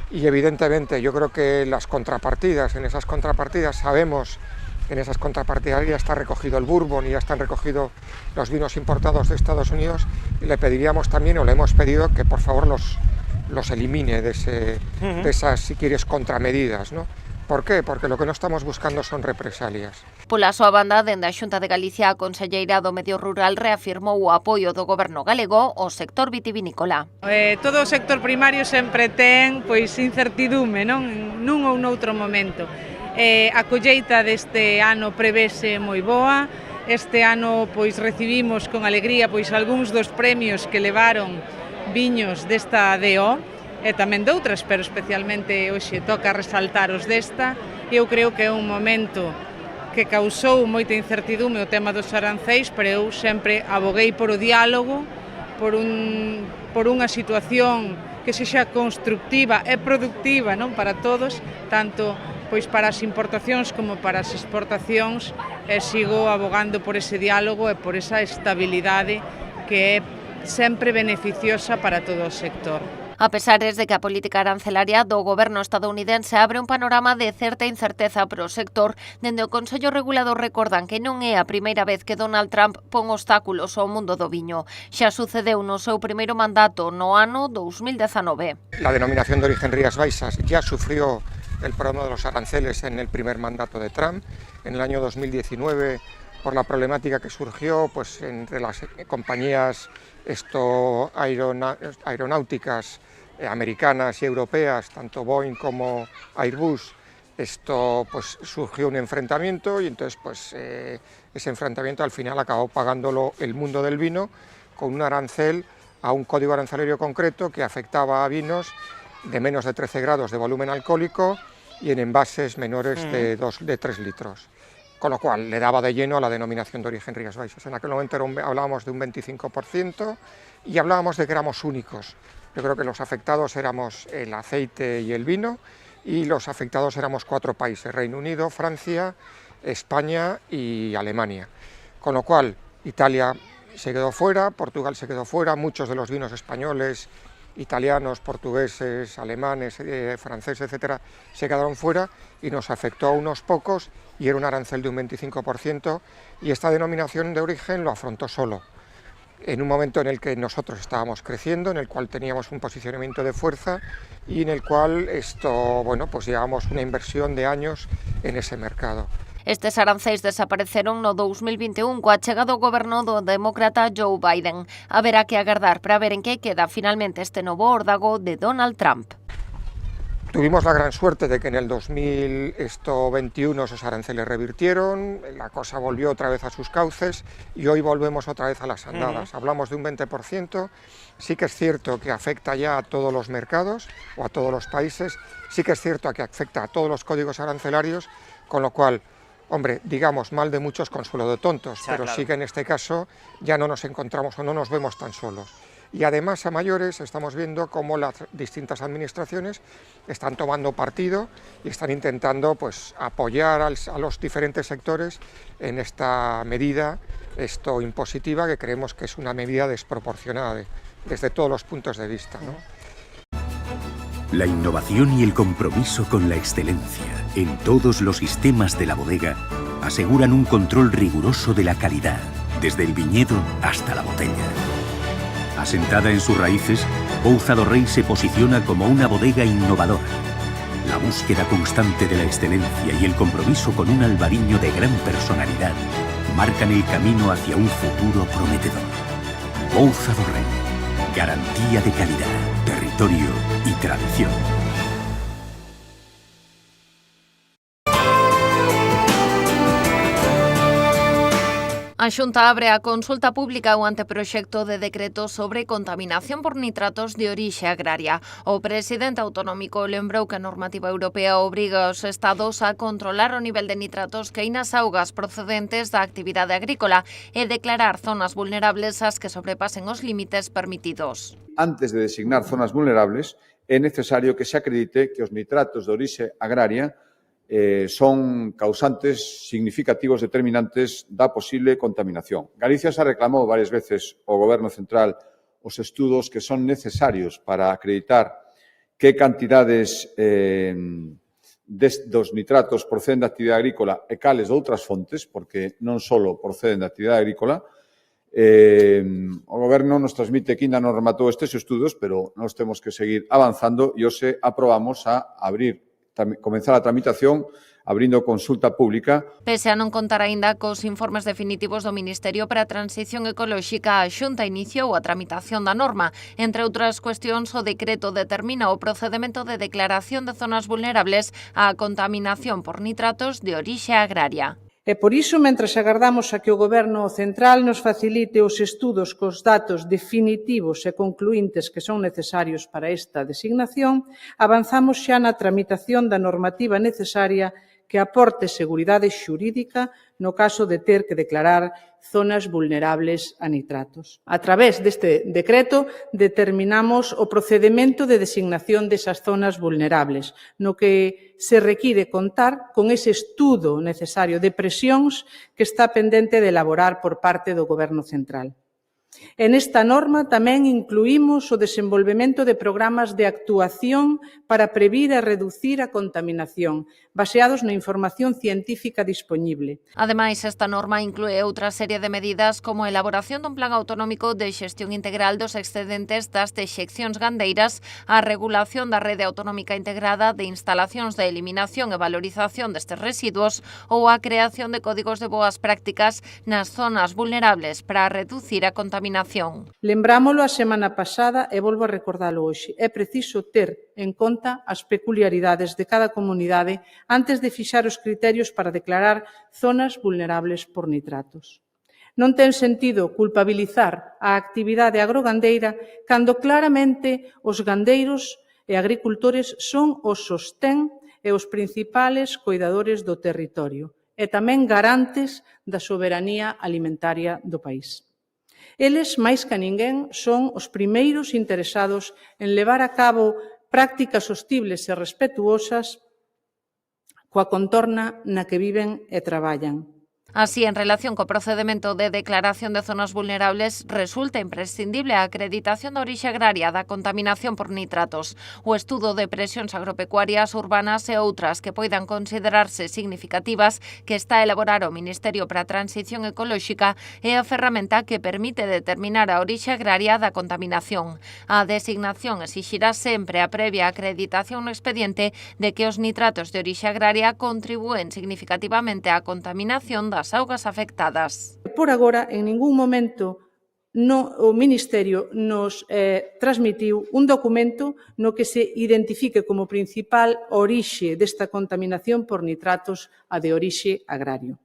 y evidentemente yo creo que en esas contrapartidas sabemos, en esas contrapartidas ya está recogido el bourbon y ya están recogidos los vinos importados de Estados Unidos y le pediríamos también, o le hemos pedido, que por favor los elimine de esas, si quieres, contramedidas, ¿no? ¿Por qué? Porque lo que no estamos buscando son represalias. Pola súa banda, dende a Xunta de Galicia, a conselleira do Medio Rural reafirmou o apoio do Goberno galego ao sector vitivinícola. Todo o sector primario sempre ten incertidume, non? Nun ou noutro momento. A colleita deste ano prevese moi boa. Este ano recibimos con alegría algúns dos premios que levaron viños desta DO e tamén doutras, pero especialmente hoxe toca resaltar os desta. Eu creo que é un momento que causou moita incertidume o tema dos aranceis, pero eu sempre aboguei por o diálogo, por unha situación que sexa constructiva e productiva, non, para todos, tanto para as importacións como para as exportacións, e sigo abogando por ese diálogo e por esa estabilidade que é sempre beneficiosa para todo o sector. A pesar de que a política arancelaria do goberno estadounidense abre un panorama de certa incerteza para o sector, dende o Consello Regulador recordan que non é a primeira vez que Donald Trump pon obstáculos ao mundo do viño. Xa sucedeu no seu primeiro mandato no ano 2019. La denominación de origen Rías Baixas ya sufrió el problema de los aranceles en el primer mandato de Trump. En el año 2019, por la problemática que surgió entre las compañías aeronáuticas americanas y europeas, tanto Boeing como Airbus, surgió un enfrentamiento y entonces ese enfrentamiento al final acabó pagándolo el mundo del vino con un arancel a un código arancelario concreto que afectaba a vinos de menos de 13 grados de volumen alcohólico y en envases menores de 3 litros. Con lo cual le daba de lleno a la denominación de origen Rías Baixas. En aquel momento hablábamos de un 25% y hablábamos de que éramos únicos. Yo creo que los afectados éramos el aceite y el vino y los afectados éramos 4 países, Reino Unido, Francia, España y Alemania. Con lo cual Italia se quedó fuera, Portugal se quedó fuera, muchos de los vinos españoles, italianos, portugueses, alemanes, franceses, etcétera, se quedaron fuera y nos afectó a unos pocos y era un arancel de un 25% y esta denominación de origen lo afrontó solo. En un momento en el que nosotros estábamos creciendo, en el cual teníamos un posicionamiento de fuerza y en el cual llevamos una inversión de años en ese mercado. Estes aranceis desapareceron no 2021 coa chega do goberno do demócrata Joe Biden. Haberá que agardar para ver en que queda finalmente este novo órdago de Donald Trump. Tuvimos la gran suerte de que en el 2021 esos aranceles revirtieron, la cosa volvió otra vez a sus cauces y hoy volvemos otra vez a las andadas. Hablamos de un 20%, sí que es cierto que afecta ya a todos los mercados o a todos los países, sí que es cierto que afecta a todos los códigos arancelarios, con lo cual, hombre, digamos mal de muchos, consuelo de tontos, pero sí que en este caso ya no nos encontramos o no nos vemos tan solos. Y además a mayores estamos viendo cómo las distintas administraciones están tomando partido y están intentando apoyar a los diferentes sectores en esta medida impositiva que creemos que es una medida desproporcionada desde todos los puntos de vista, ¿no? La innovación y el compromiso con la excelencia en todos los sistemas de la bodega aseguran un control riguroso de la calidad, desde el viñedo hasta la botella. Asentada en sus raíces, Pouza do Rei se posiciona como una bodega innovadora. La búsqueda constante de la excelencia y el compromiso con un albariño de gran personalidad marcan el camino hacia un futuro prometedor. Bouza do Rei, garantía de calidad, territorio y tradición. A Xunta abre a consulta pública o anteproxecto de decreto sobre contaminación por nitratos de orixe agraria. O presidente autonómico lembrou que a normativa europea obriga aos estados a controlar o nivel de nitratos que hai nas augas procedentes da actividade agrícola e declarar zonas vulnerables ás que sobrepasen os límites permitidos. Antes de designar zonas vulnerables, é necesario que se acredite que os nitratos de orixe agraria son causantes significativos determinantes da posible contaminación. Galicia xa reclamou varias veces ao Goberno Central os estudos que son necesarios para acreditar que cantidades dos nitratos proceden da actividade agrícola e cales de outras fontes, porque non só proceden da actividade agrícola. O Goberno nos transmite que ainda non rematou estes estudos, pero nós temos que seguir avanzando e hoxe aprobamos a comenzar a tramitación abrindo consulta pública. Pese a non contar aínda cos informes definitivos do Ministerio para a Transición Ecolóxica, a Xunta iniciou a tramitación da norma. Entre outras cuestións, o decreto determina o procedimento de declaración de zonas vulnerables á contaminación por nitratos de orixe agraria. E por iso, mentres agardamos a que o Goberno Central nos facilite os estudos cos datos definitivos e concluíntes que son necesarios para esta designación, avanzamos xa na tramitación da normativa necesaria que aporte seguridade xurídica no caso de ter que declarar zonas vulnerables a nitratos. A través deste decreto determinamos o procedimento de designación desas zonas vulnerables, no que se require contar con ese estudo necesario de presións que está pendente de elaborar por parte do Goberno Central. En esta norma tamén incluímos o desenvolvemento de programas de actuación para previr e reducir a contaminación, baseados na información científica dispoñible. Ademais, esta norma inclúe outra serie de medidas como a elaboración dun plan autonómico de xestión integral dos excedentes das dexeccións gandeiras, a regulación da rede autonómica integrada de instalacións de eliminación e valorización destes residuos ou a creación de códigos de boas prácticas nas zonas vulnerables para reducir a contaminación. Lembrámolo a semana pasada e volvo a recordalo hoxe. É preciso ter en conta as peculiaridades de cada comunidade antes de fixar os criterios para declarar zonas vulnerables por nitratos. Non ten sentido culpabilizar a actividade agrogandeira cando claramente os gandeiros e agricultores son os sostén e os principales coidadores do territorio e tamén garantes da soberanía alimentaria do país. Eles, máis que ninguén, son os primeiros interesados en levar a cabo prácticas hostibles e respetuosas coa contorna na que viven e traballan. Así, en relación co procedimento de declaración de zonas vulnerables, resulta imprescindible a acreditación da orixe agraria da contaminación por nitratos, o estudo de presións agropecuarias, urbanas e outras que poidan considerarse significativas que está a elaborar o Ministerio para a Transición Ecolóxica é a ferramenta que permite determinar a orixe agraria da contaminación. A designación exixirá sempre a previa acreditación no expediente de que os nitratos de orixe agraria contribúen significativamente á contaminación das augas afectadas. Por agora, en ningún momento o Ministerio nos transmitiu un documento no que se identifique como principal orixe desta contaminación por nitratos a de orixe agrario.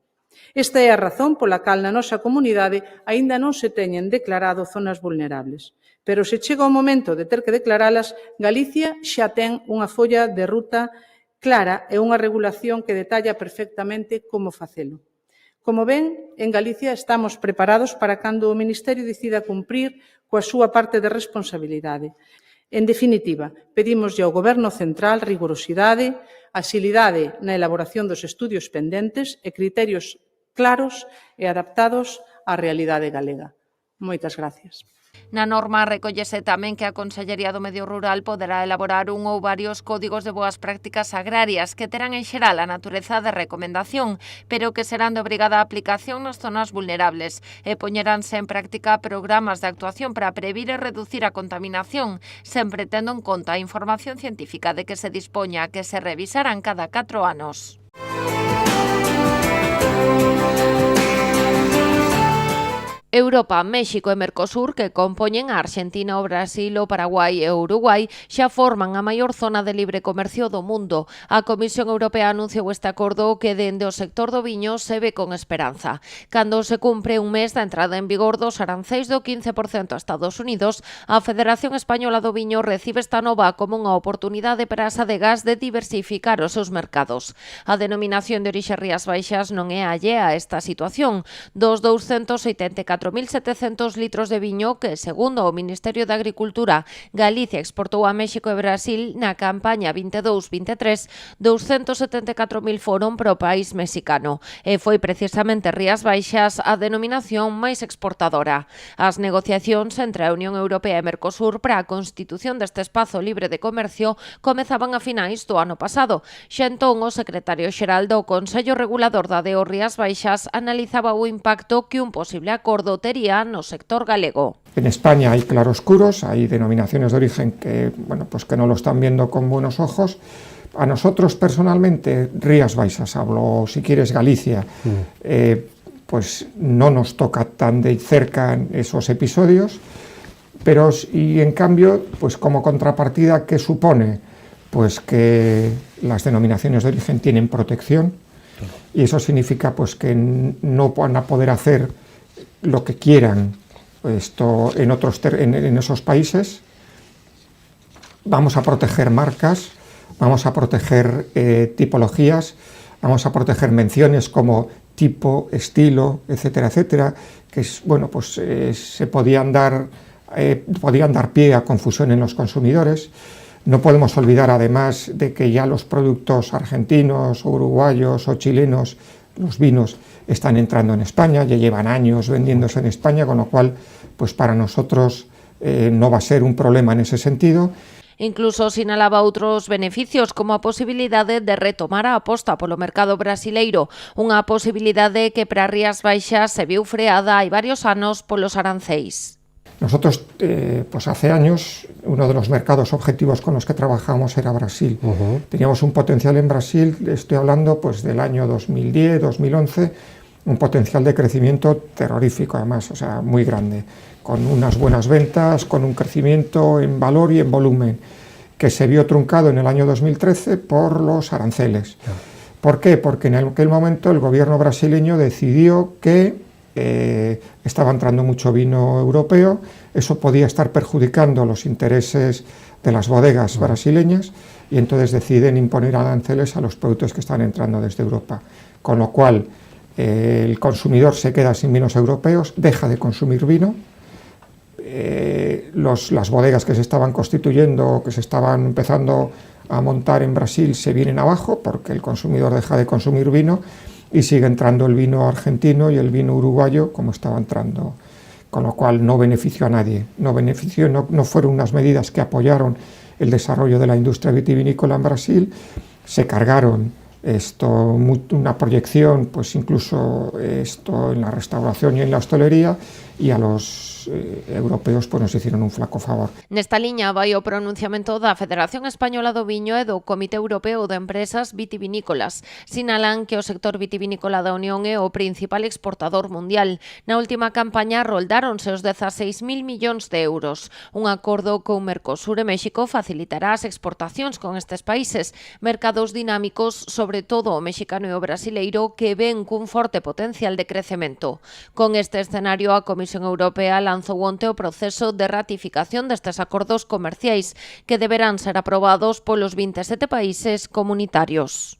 Esta é a razón pola cal na nosa comunidade aínda non se teñen declarado zonas vulnerables. Pero se chega o momento de ter que declaralas, Galicia xa ten unha folla de ruta clara e unha regulación que detalla perfectamente como facelo. Como ven, en Galicia estamos preparados para cando o Ministerio decida cumprir coa súa parte de responsabilidade. En definitiva, pedimoslle ao Goberno Central rigorosidade, axilidade na elaboración dos estudios pendentes e criterios claros e adaptados á realidade galega. Moitas gracias. Na norma recóllese tamén que a Consellería do Medio Rural poderá elaborar un ou varios códigos de boas prácticas agrarias que terán en xeral a natureza de recomendación, pero que serán de obrigada aplicación nas zonas vulnerables e poñeránse en práctica programas de actuación para previr e reducir a contaminación, sempre tendo en conta a información científica de que se dispoña que se revisarán cada 4 anos. Europa, México e Mercosur, que compoñen a Argentina, o Brasil, o Paraguai e o Uruguai, xa forman a maior zona de libre comercio do mundo. A Comisión Europea anunciou este acordo que dende o sector do viño se ve con esperanza. Cando se cumpre un mes da entrada en vigor dos aranceis do 15% a Estados Unidos, a Federación Española do Viño recibe esta nova como unha oportunidade para as adegas de diversificar os seus mercados. A denominación de orixe Rías Baixas non é allea a esta situación. Dos 284.700 litros de viño que, segundo o Ministerio de Agricultura, Galicia exportou a México e Brasil na campaña 22-23, 274.000 foron para o país mexicano. E foi precisamente Rías Baixas a denominación máis exportadora. As negociacións entre a Unión Europea e Mercosur para a constitución deste espazo libre de comercio comezaban a finais do ano pasado. Xa entón, o secretario xeral do Consello Regulador da DEO Rías Baixas analizaba o impacto que un posible acordo tería no sector galego. En España hay claroscuros, hay denominaciones de origen que, bueno, pues que no lo están viendo con buenos ojos. A nosotros personalmente, Rías Baixas, hablo si quieres Galicia, pues no nos toca tan de cerca esos episodios, pero y en cambio, pues como contrapartida, ¿qué supone? Pues que las denominaciones de origen tienen protección y eso significa pues que no van a poder hacer lo que quieran esto en esos países. Vamos a proteger marcas, vamos a proteger tipologías, vamos a proteger menciones como tipo, estilo, etcétera, etcétera, que bueno, pues se podían dar pie a confusión en los consumidores. No podemos olvidar además de que ya los productos argentinos, o uruguayos o chilenos, los vinos, están entrando en España, ya llevan años vendiéndose en España, con lo cual pues para nosotros no va a ser un problema en ese sentido. Incluso sinalaba outros beneficios, como a posibilidade de retomar a aposta polo mercado brasileiro, unha posibilidade que para Rías Baixas se viu freada hai varios anos polos aranceis. Nosotros, pues hace años, uno de los mercados objetivos con los que trabajamos era Brasil. Teníamos un potencial en Brasil, estoy hablando pues del año 2010, 2011, un potencial de crecimiento terrorífico además, o sea, muy grande, con unas buenas ventas, con un crecimiento en valor y en volumen, que se vio truncado en el año 2013 por los aranceles. ¿Por qué? Porque en aquel momento el gobierno brasileño decidió que estaba entrando mucho vino europeo, eso podía estar perjudicando los intereses de las bodegas brasileñas y entonces deciden imponer aranceles a los productos que están entrando desde Europa, con lo cual el consumidor se queda sin vinos europeos, deja de consumir vino, las bodegas que se estaban constituyendo, que se estaban empezando a montar en Brasil se vienen abajo porque el consumidor deja de consumir vino y sigue entrando el vino argentino y el vino uruguayo como estaba entrando, con lo cual no benefició a nadie, no fueron unas medidas que apoyaron el desarrollo de la industria vitivinícola en Brasil, se cargaron una proyección, pues incluso en la restauración y en la hostelería, y a los europeos pues nos hicieron un flaco favor. Nesta liña vai o pronunciamento da Federación Española do Viño e do Comité Europeo de Empresas Vitivinícolas. Sinalan que o sector vitivinícola da Unión é o principal exportador mundial. Na última campaña roldáronse os 16.000 millóns de euros. Un acordo con Mercosur e México facilitará as exportacións con estes países, mercados dinámicos, sobre todo o mexicano e o brasileiro, que ven cun forte potencial de crecemento. Con este escenario, a Comisión Europea lanzou onte o proceso de ratificación destes acordos comerciais que deberán ser aprobados polos 27 países comunitarios.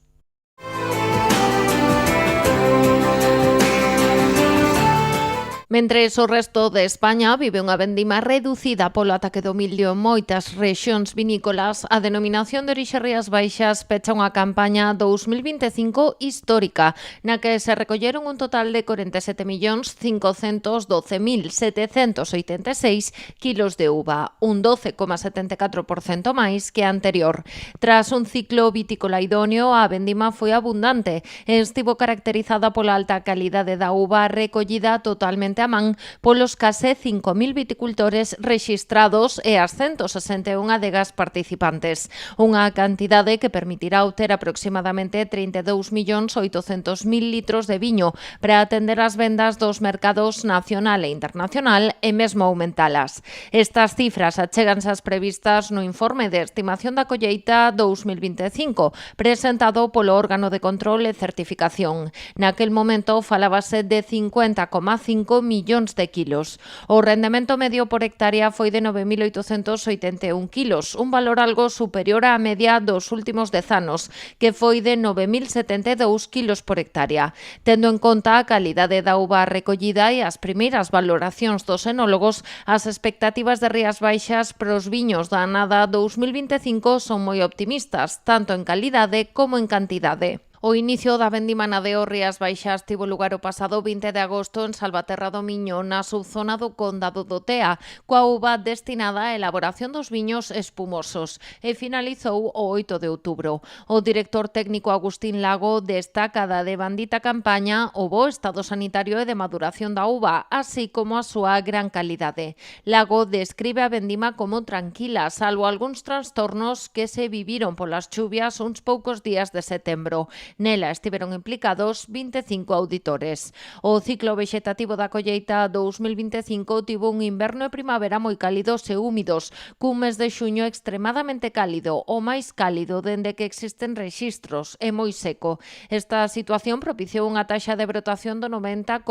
Mentres o resto de España vive unha vendima reducida polo ataque do mildio en moitas rexións vinícolas, a denominación de orixe Rías Baixas pecha unha campaña 2025 histórica, na que se recolleron un total de 47.512.786 kilos de uva, un 12,74% máis que a anterior. Tras un ciclo vitícola idóneo, a vendima foi abundante e estivo caracterizada pola alta calidade da uva recollida totalmente totalmente a man polos case 5.000 viticultores rexistrados e as 161 adegas participantes. Unha cantidade que permitirá obter aproximadamente 32.800.000 litros de viño para atender as vendas dos mercados nacional e internacional e mesmo aumentalas. Estas cifras achéganse as previstas no informe de estimación da colleita 2025, presentado polo órgano de control e certificación. Naquel momento falábase de 50,5 millóns de kilos. O rendemento medio por hectárea foi de 9.881 kilos, un valor algo superior á media dos últimos 10 anos, que foi de 9.072 kilos por hectárea. Tendo en conta a calidade da uva recollida e as primeiras valoracións dos enólogos, as expectativas de Rías Baixas pros viños da anada 2025 son moi optimistas, tanto en calidade como en cantidade. O inicio da vendima na Deo Rías Baixas tivo lugar o pasado 20 de agosto en Salvaterra do Miño, na subzona do Condado do Tea, coa uva destinada á elaboración dos viños espumosos, e finalizou o 8 de outubro. O director técnico Agustín Lago destaca da devandita campaña o bo estado sanitario e de maduración da uva, así como a súa gran calidade. Lago describe a vendima como tranquila, salvo algúns trastornos que se viviron polas chuvias uns poucos días de setembro. Nela estiveron implicados 25 auditores. O ciclo vexetativo da colleita 2025 tivo un inverno e primavera moi cálidos e húmidos, cun mes de xuño extremadamente cálido, o máis cálido dende que existen rexistros, e moi seco. Esta situación propiciou unha taxa de brotación do 90,1%,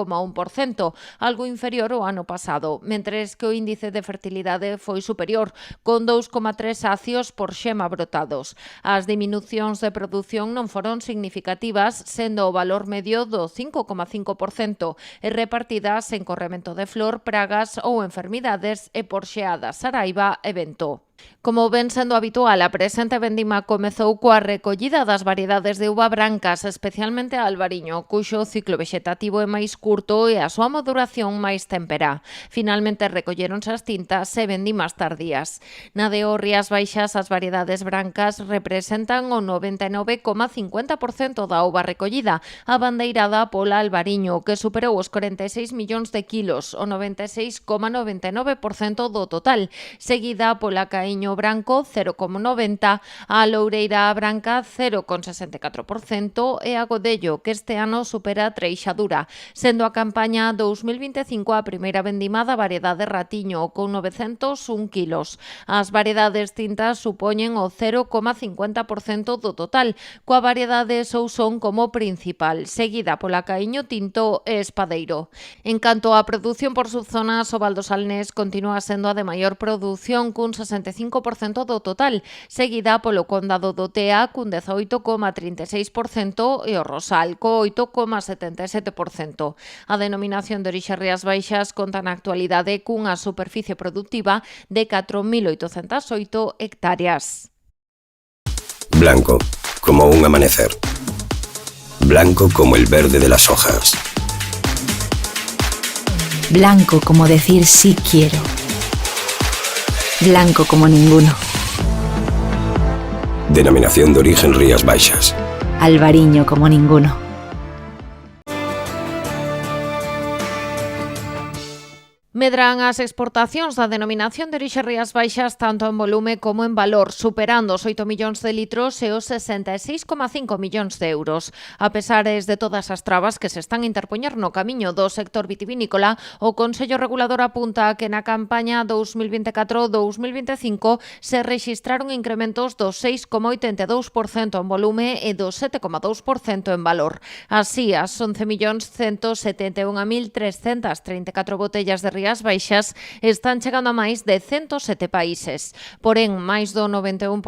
algo inferior ao ano pasado, mentres que o índice de fertilidade foi superior, con 2,3 acios por xema brotados. As diminucións de produción non foron significativas, sendo o valor medio do 5,5% e repartidas en corremento de flor, pragas ou enfermidades e por xeada, saraiva e vento. Como ven sendo habitual, a presente vendima comezou coa recollida das variedades de uva brancas, especialmente a albariño, cuxo ciclo vexetativo é máis curto e a súa maduración máis témpera. Finalmente recolléronse as tintas e vendimas tardías. Na Deo Rías Baixas, as variedades brancas representan o 99,50% da uva recollida, abandeirada pola albariño, que superou os 46 millóns de kilos, o 96,99% do total, seguida pola caíño branco 0,90%, a loureira branca 0,64% e a godello, que este ano supera a treixadura, sendo a campaña 2025 a primeira vendima da variedade ratiño, con 901 kilos. As variedades tintas supoñen o 0,50% do total, coa variedade Sousón como principal, seguida pola caíño tinto e espadeiro. En canto á produción por subzonas, o Val do Salnés continúa sendo a de maior produción, cun 65% do total, seguida polo Condado do Tea cun 18,36% e o Rosal co 8,77%. A denominación de orixe Rías Baixas conta na actualidade cunha superficie productiva de 4.808 hectáreas. Blanco, como un amanecer. Blanco como el verde de las hojas. Blanco como decir sí quiero. Blanco como ninguno. Denominación de origen Rías Baixas. Albariño como ninguno. Medran as exportacións da denominación de orixe Rías Baixas tanto en volume como en valor, superando os 8 millóns de litros e os 66,5 millóns de euros. A pesares de todas as trabas que se están a interpoñer no camiño do sector vitivinícola, o Consello Regulador apunta que na campaña 2024-2025 se rexistraron incrementos do 6,82% en volume e do 7,2% en valor. Así, as 11.171.334 botellas de Rías Baixas están chegando a máis de 107 países. Porén, máis do 91%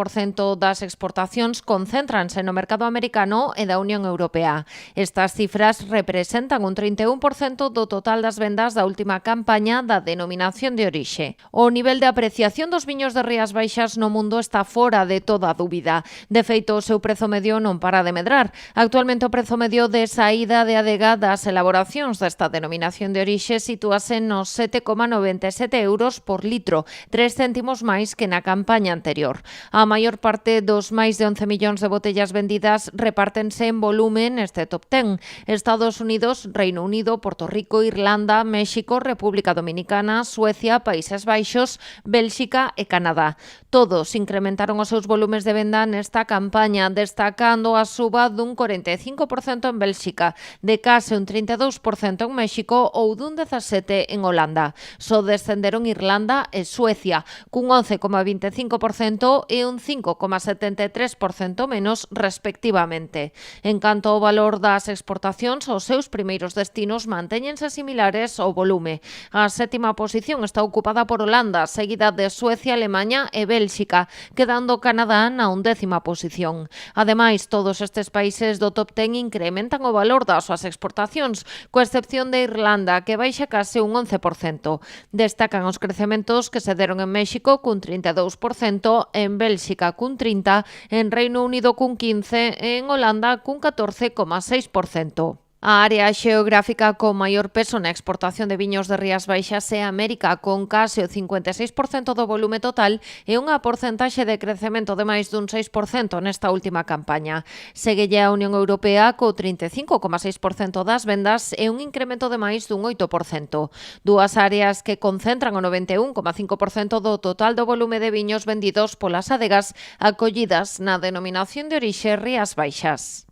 das exportacións concéntranse no mercado americano e da Unión Europea. Estas cifras representan un 31% do total das vendas da última campaña da denominación de orixe. O nivel de apreciación dos viños de Rías Baixas no mundo está fora de toda dúbida. De feito, o seu prezo medio non para de medrar. Actualmente o prezo medio de saída de adega das elaboracións desta denominación de orixe sitúase nos 17,97 euros por litro, 3 céntimos máis que na campaña anterior. A maior parte dos máis de 11 millóns de botellas vendidas repártense en volume neste top 10. Estados Unidos, Reino Unido, Puerto Rico, Irlanda, México, República Dominicana, Suecia, Países Baixos, Bélxica e Canadá. Todos incrementaron os seus volumes de venda nesta campaña, destacando a suba dun 45% en Bélxica, de case un 32% en México ou dun 17% en Holanda. Só descenderon Irlanda e Suecia, cun 11,25% e un 5,73% menos respectivamente. En canto ao valor das exportacións, os seus primeiros destinos mantéñense similares ao volume. A sétima posición está ocupada por Holanda, seguida de Suecia, Alemanha e Bélxica, quedando Canadá na 11ª posición. Ademais, todos estes países do top 10 incrementan o valor das súas exportacións, coa excepción de Irlanda, que baixa case un 11%. Destacan os crecementos que se deron en México cun 32%, en Bélxica cun 30%, en Reino Unido cun 15% e en Holanda cun 14,6%. A área xeográfica con maior peso na exportación de viños de Rías Baixas é América, con case o 56% do volume total e unha porcentaxe de crecemento de máis dun 6% nesta última campaña. Seguelle a Unión Europea co 35,6% das vendas e un incremento de máis dun 8%. Dúas áreas que concentran o 91,5% do total do volume de viños vendidos polas adegas acollidas na denominación de orixe Rías Baixas.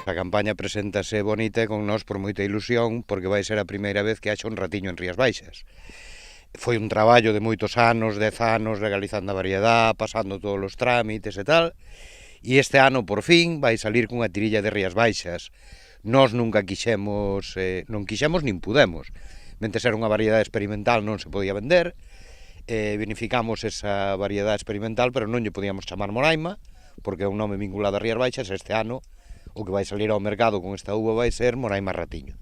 A campaña preséntase bonita e con nós por moita ilusión, porque vai ser a primeira vez que haxa un ratiño en Rías Baixas. Foi un traballo de moitos anos, 10 anos, legalizando a variedade, pasando todos os trámites e tal, e este ano, por fin, vai salir cunha tirilla de Rías Baixas. Nós nunca quixemos, non quixemos nin pudemos. Mentes era unha variedade experimental, non se podía vender, vinificamos esa variedade experimental, pero non lle podíamos chamar Moraima, porque é un nome vinculado a Rías Baixas. Este ano o que vai salir ao mercado con esta uva vai ser Moraima Ratiño.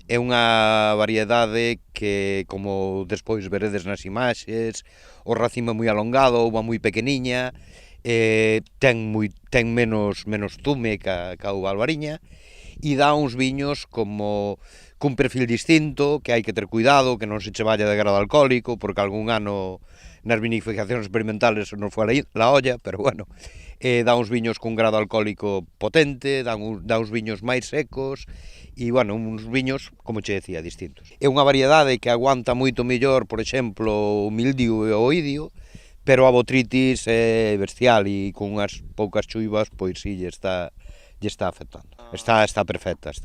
É unha variedade que, como despois veredes nas imaxes, o racimo é moi alongado, a uva moi pequeniña, ten menos zume que a uva albariña, e dá uns viños como cun perfil distinto, que hai que ter cuidado, que non se che vaya de grado alcohólico, porque algún ano nas vinificacións experimentales non foi la olla, pero bueno, dá uns viños cun grado alcohólico potente, dá uns viños máis secos, e, bueno, uns viños, como che decía, distintos. É unha variedade que aguanta moito mellor, por exemplo, o mildiu e o oidio, pero a botritis é bestial, e con unhas poucas chuivas, pois sí, lle está afectando. Está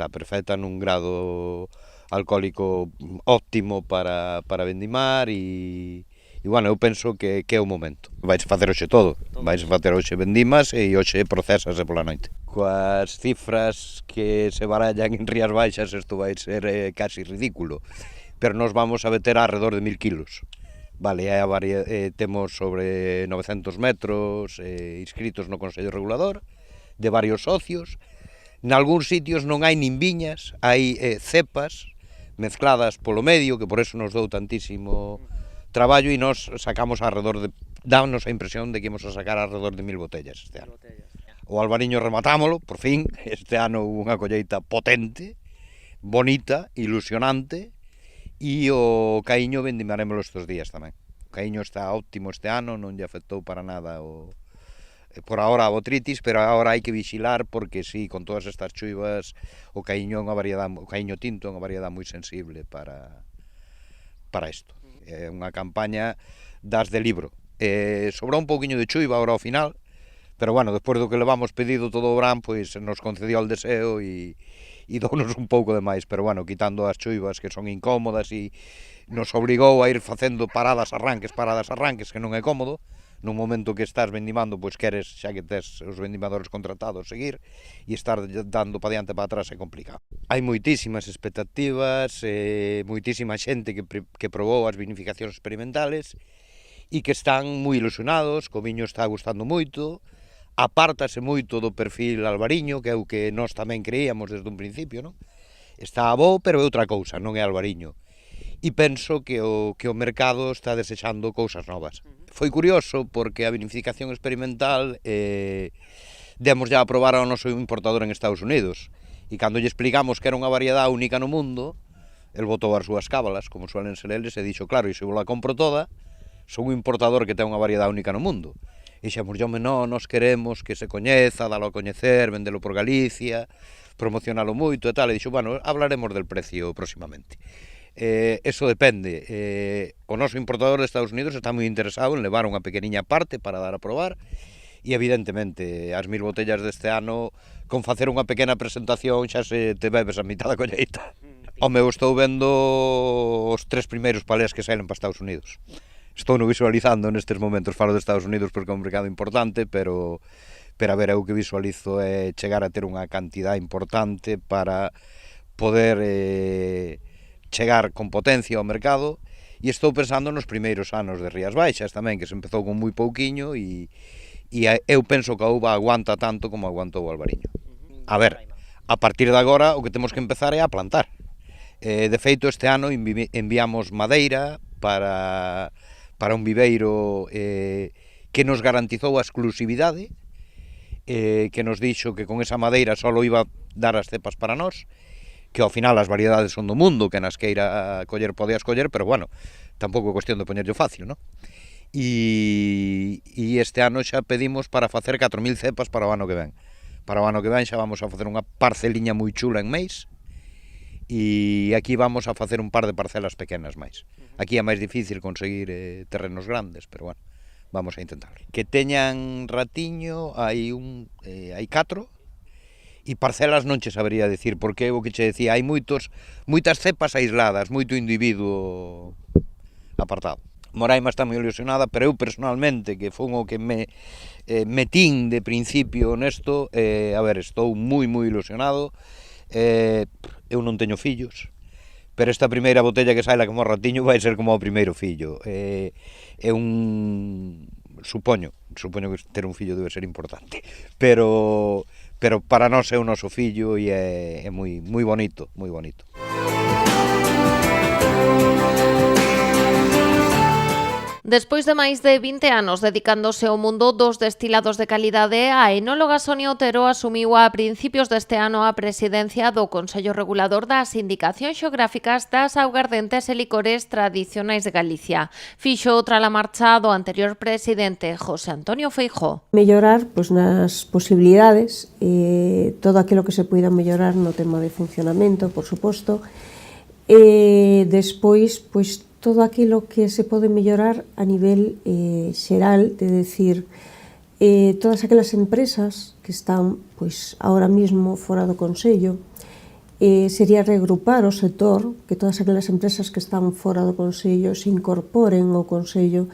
perfecta nun grado alcohólico óptimo para vendimar, e bueno, eu penso que é o momento. Vais facer hoxe todo, vais facer hoxe vendimas e hoxe procesase pola noite. Coas cifras que se barallan en Rías Baixas, isto vai ser casi ridículo, pero nos vamos a meter alrededor de 1000 kilos. Vale, temos sobre 900 metros inscritos no Consello Regulador, de varios socios. Nalgúns sitios non hai nin viñas, hai cepas mezcladas polo medio, que por eso nos dou tantísimo traballo, e nos sacamos dános a impresión de que íamos a sacar alrededor de 1000 botellas este ano. O albariño rematámolo, por fin, este ano unha colleita potente, bonita, ilusionante, e o caíño vendimaremoslo estes días tamén. O caíño está óptimo este ano, non lle afectou para nada por ahora a botritis, pero agora hai que vixilar, porque sí, con todas estas chuivas, o caíño tinto é unha variedade moi sensible para isto. É unha campaña das de libro. Sobrou un pouquiño de chuiva agora ao final, pero bueno, despois do que levamos pedido todo o verán, pois nos concedió el deseo e dounos un pouco de máis, pero bueno, quitando as chuivas que son incómodas, e nos obrigou a ir facendo paradas, arranques, que non é cómodo. Nun momento que estás vendimando, pois queres, xa que tes os vendimadores contratados, seguir, e estar dando para diante e para atrás é complicado. Hai moitísimas expectativas, moitísima xente que probou as vinificacións experimentales e que están moi ilusionados, o viño está gustando moito, apártase moito do perfil albariño, que é o que nós tamén creíamos desde un principio, non? Está bo, pero é outra cousa, non é albariño. E penso que o mercado está desexando cousas novas. Foi curioso porque a vinificación experimental demos ya a probar ao noso importador en Estados Unidos, E cando lle explicamos que era unha variedade única no mundo, el botou as súas cábalas, como suelen ser eles, e dixo, claro, e se eu la compro toda, son un importador que ten unha variedade única no mundo. E xamos, home, non, nos queremos que se coñeza, dalo a coñecer, vendelo por Galicia, promocionalo moito e tal. E dixo, bueno, hablaremos del precio próximamente. Eso depende. O noso importador de Estados Unidos está moi interesado en levar unha pequeniña parte para dar a probar e evidentemente as 1000 botellas deste ano, con facer unha pequena presentación xa se te bebes a mitad da colleita. Home, eu estou vendo os 3 primeiros palés que salen para Estados Unidos. Estou no visualizando nestes momentos, falo de Estados Unidos porque é un mercado importante, pero a ver, eu que visualizo é chegar a ter unha cantidad importante para poder chegar con potencia ao mercado, e estou pensando nos primeiros anos de Rías Baixas tamén, que se empezou con moi pouquiño, e eu penso que a uva aguanta tanto como aguantou o albariño. A ver, a partir de agora o que temos que empezar é a plantar. De feito, este ano enviamos madeira para un viveiro que nos garantizou a exclusividade, que nos dixo que con esa madeira só iba a dar as cepas para nós, que ao final as variedades son do mundo, que nas queira coller pode escoller, pero bueno, tampouco é cuestión de poñerlo fácil, non? E este ano xa pedimos para facer 4000 cepas para o ano que ven. Para o ano que ven xa vamos a facer unha parceliña moi chula en Meis, e aquí vamos a facer un par de parcelas pequenas máis. Aquí é máis difícil conseguir terrenos grandes, pero bueno, vamos a intentar. Que teñan ratiño, hai 4, e parcelas non che sabería decir, porque o que che decía, hai moitas cepas aisladas, moito individuo apartado. Moraima está moi ilusionada, pero eu personalmente, que fun o que me metín de principio nesto, a ver, estou moi ilusionado. Eu non teño fillos, pero esta primeira botella que saila como ratiño vai ser como o primeiro fillo. Supoño que ter un fillo debe ser importante, pero para nós é o noso fillo e é moi bonito, moi bonito. Despois de máis de 20 anos dedicándose ao mundo dos destilados de calidade, a enóloga Sonia Otero asumiu a principios deste ano a presidencia do Consello Regulador das Indicacións Xeográficas das augardentes e licores tradicionais de Galicia. Fixo outra a marcha do anterior presidente, José Antonio Feijóo. Mellorar nas posibilidades, todo aquilo que se poida mellorar no tema de funcionamento, por suposto, e despois, todo aquilo que se pode mellorar a nivel xeral, de decir, todas aquelas empresas que están ahora mismo fora do Consello, sería regrupar o sector, que todas aquelas empresas que están fora do Consello se incorporen ao Consello,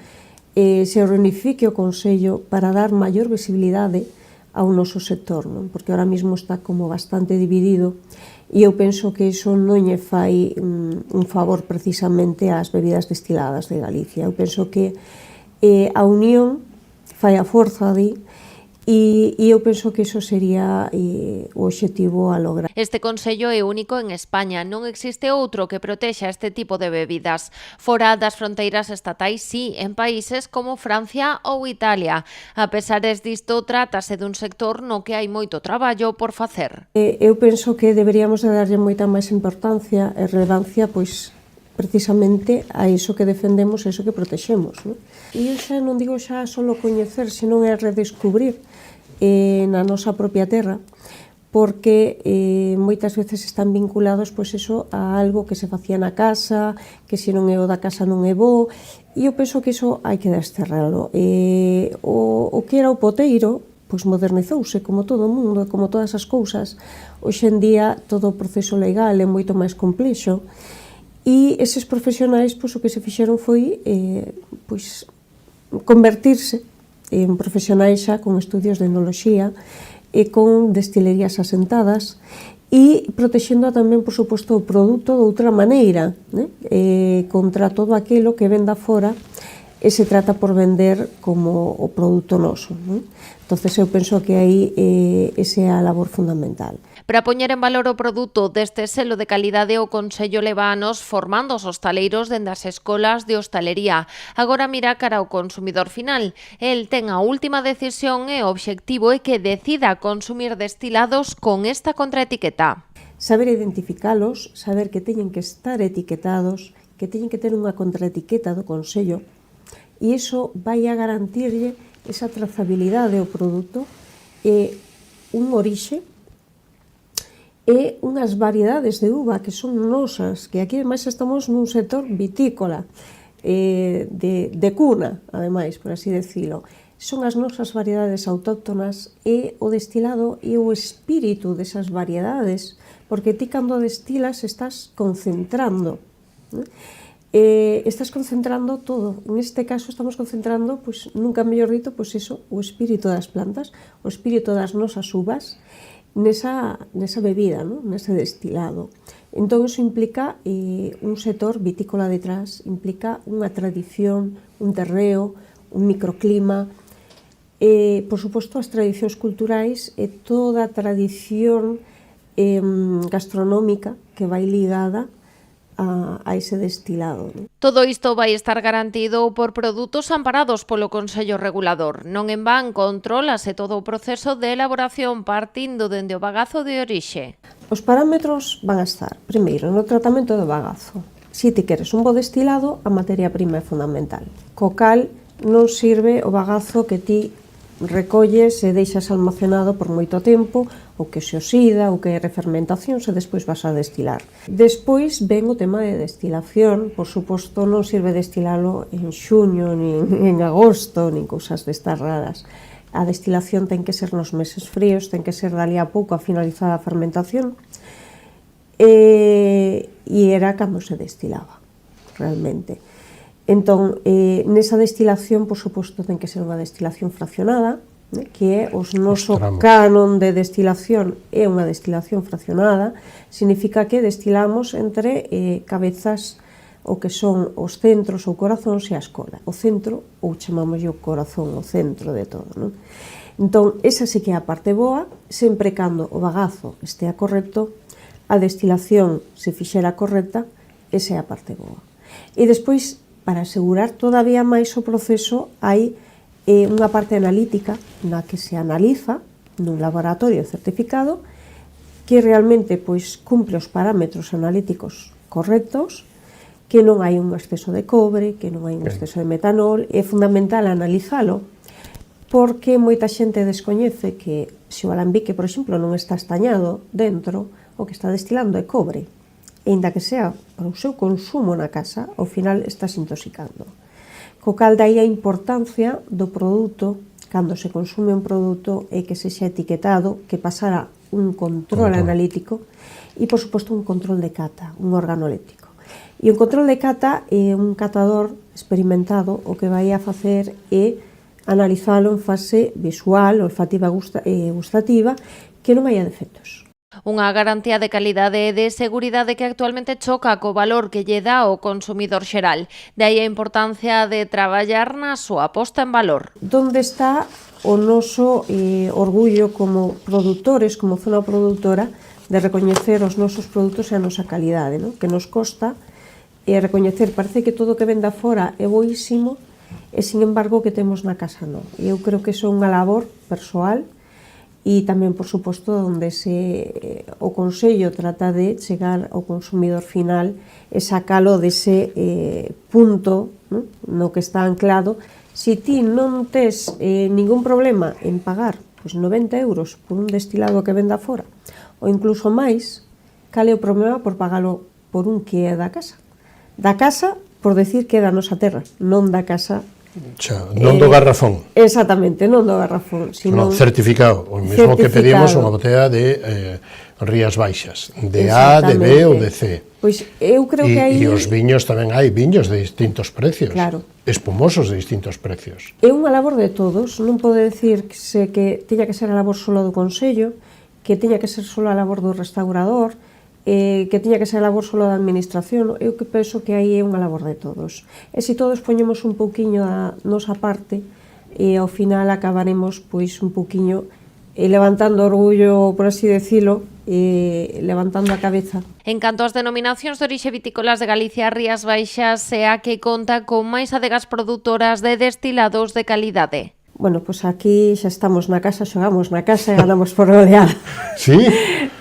se reunifique o Consello para dar maior visibilidade ao noso sector, non? Porque ahora mismo está como bastante dividido, e eu penso que iso non lle fai un favor precisamente ás bebidas destiladas de Galicia. Eu penso que a unión fai a forza e eu penso que iso sería o obxectivo a lograr. Este Consello é único en España, non existe outro que protexa este tipo de bebidas. Fora das fronteiras estatais, sí, en países como Francia ou Italia. A pesares disto, trátase dun sector no que hai moito traballo por facer. Eu penso que deberíamos de darlle moita máis importancia e relevancia, precisamente a iso que defendemos e iso que protexemos, non? E eu xa non digo xa só coñecer, senón é redescubrir na nosa propia terra, porque moitas veces están vinculados a algo que se facía na casa, que se non é o da casa non é bo, e eu penso que iso hai que desterralo. O que era o poteiro, modernizouse, como todo o mundo, como todas as cousas. Hoxe en día todo o proceso legal é moito máis complexo, e eses profesionais o que se fixeron foi convertirse en profesionais xa con estudios de enoloxía e con destilerías asentadas e protexendo tamén, por suposto, o produto de outra maneira, contra todo aquilo que venda fora e se trata por vender como o produto noso. Entonces eu penso que aí esa é a labor fundamental. Para poñer en valor o produto deste selo de calidade, o Consello leva anos formando os hostaleiros dende as escolas de hostalería. Agora mira cara ao consumidor final. El ten a última decisión e o obxectivo é que decida consumir destilados con esta contraetiqueta. Saber identificalos, saber que teñen que estar etiquetados, que teñen que ter unha contraetiqueta do Consello, e iso vai a garantirlle esa trazabilidade ao produto e un orixe e unhas variedades de uva que son nosas, que aquí ademais estamos nun sector vitícola, de cuna, ademais, por así decirlo. Son as nosas variedades autóctonas e o destilado e o espírito desas variedades, porque ti cando destilas estás concentrando, estás concentrando todo. En este caso estamos concentrando, pois, nunca mellor dito, pois iso, o espírito das plantas, o espírito das nosas uvas, nesa bebida, ¿no? Nese destilado. Entón, iso implica un sector vitícola detrás, implica unha tradición, un terreo, un microclima, por suposto, as tradicións culturais e toda a tradición gastronómica que vai ligada a ese destilado. Todo isto vai estar garantido por produtos amparados polo Consello Regulador. Non en van controlase todo o proceso de elaboración partindo dende o bagazo de orixe. Os parámetros van a estar, primeiro, no tratamento do bagazo. Se ti queres un bo destilado, a materia prima é fundamental. Co cal non sirve o bagazo que ti recolles e deixas almacenado por moito tempo, ou que se oxida, ou que é refermentación, se despois vas a destilar. Despois ven o tema de destilación, por suposto non sirve destilalo en xuño, nin en agosto, nin cousas destas raras. A destilación ten que ser nos meses fríos, ten que ser dali a pouco a finalizar a fermentación, e era cando se destilaba, realmente. Entón, nesa destilación, por suposto, ten que ser unha destilación fraccionada, que é o noso canon de destilación é unha destilación fraccionada, significa que destilamos entre cabezas o que son os centros ou corazóns e a escola. O centro, ou chamamos o corazón, o centro de todo, non? Entón, esa sí que é a parte boa, sempre cando o bagazo estea correcto, a destilación se fixera correcta, esa é a parte boa. E despois, para asegurar todavía máis o proceso, hai unha parte analítica na que se analiza nun laboratorio certificado que realmente pois cumpre os parámetros analíticos correctos, que non hai un exceso de cobre, que non hai un exceso de metanol. É fundamental analizalo porque moita xente descoñece que se o alambique, por exemplo, non está estañado dentro, o que está destilando é cobre. E inda que sea para o seu consumo na casa, ao final estás intoxicando. Co cal dai a importancia do produto, cando se consume un produto, é que sexa etiquetado, que pasara un control analítico e, por suposto, un control de cata, un organoléctrico. E un control de cata é un catador experimentado, o que vai a facer é analizalo en fase visual, olfativa e gustativa, que non haya defectos. Unha garantía de calidade e de seguridade que actualmente choca co valor que lle dá o consumidor xeral. De aí a importancia de traballar na súa posta en valor. Donde está o noso orgullo como produtores, como zona produtora, de recoñecer os nosos produtos e a nosa calidade, ¿no? Que nos costa recoñecer, parece que todo que venda fora é boísimo e, sin embargo, que temos na casa non. Eu creo que iso é unha labor persoal e tamén, por suposto, onde o Consello trata de chegar ao consumidor final e sacalo dese punto, no que está anclado. Se ti non tes ningún problema en pagar 90 euros por un destilado que venda fora, ou incluso máis, cal é o problema por pagalo por un que é da casa? Da casa, por decir que é da nosa terra, non da casa. Non do garrafón. Exactamente, non do garrafón, sino certificado, o mesmo que pedimos unha botella de Rías Baixas, de A, de B ou de C. Pois eu creo que aí... E os viños tamén hai viños de distintos precios, espumosos de distintos precios. É unha labor de todos, non pode decirse que tiña que ser a labor solo do Consello, que tiña que ser solo a labor do restaurador, que tiña que ser a labor solo da administración. Eu que penso que aí é unha labor de todos. E se todos poñemos un pouquiño a nosa parte, e ao final acabaremos pois un pouquiño levantando orgullo, por así decirlo, levantando a cabeza. En canto ás denominacións de orixe vitícolas de Galicia, Rías Baixas é a que conta con máis adegas produtoras de destilados de calidade. Bueno, pois aquí xa estamos na casa, xogamos na casa e ganamos por goleada. Sí?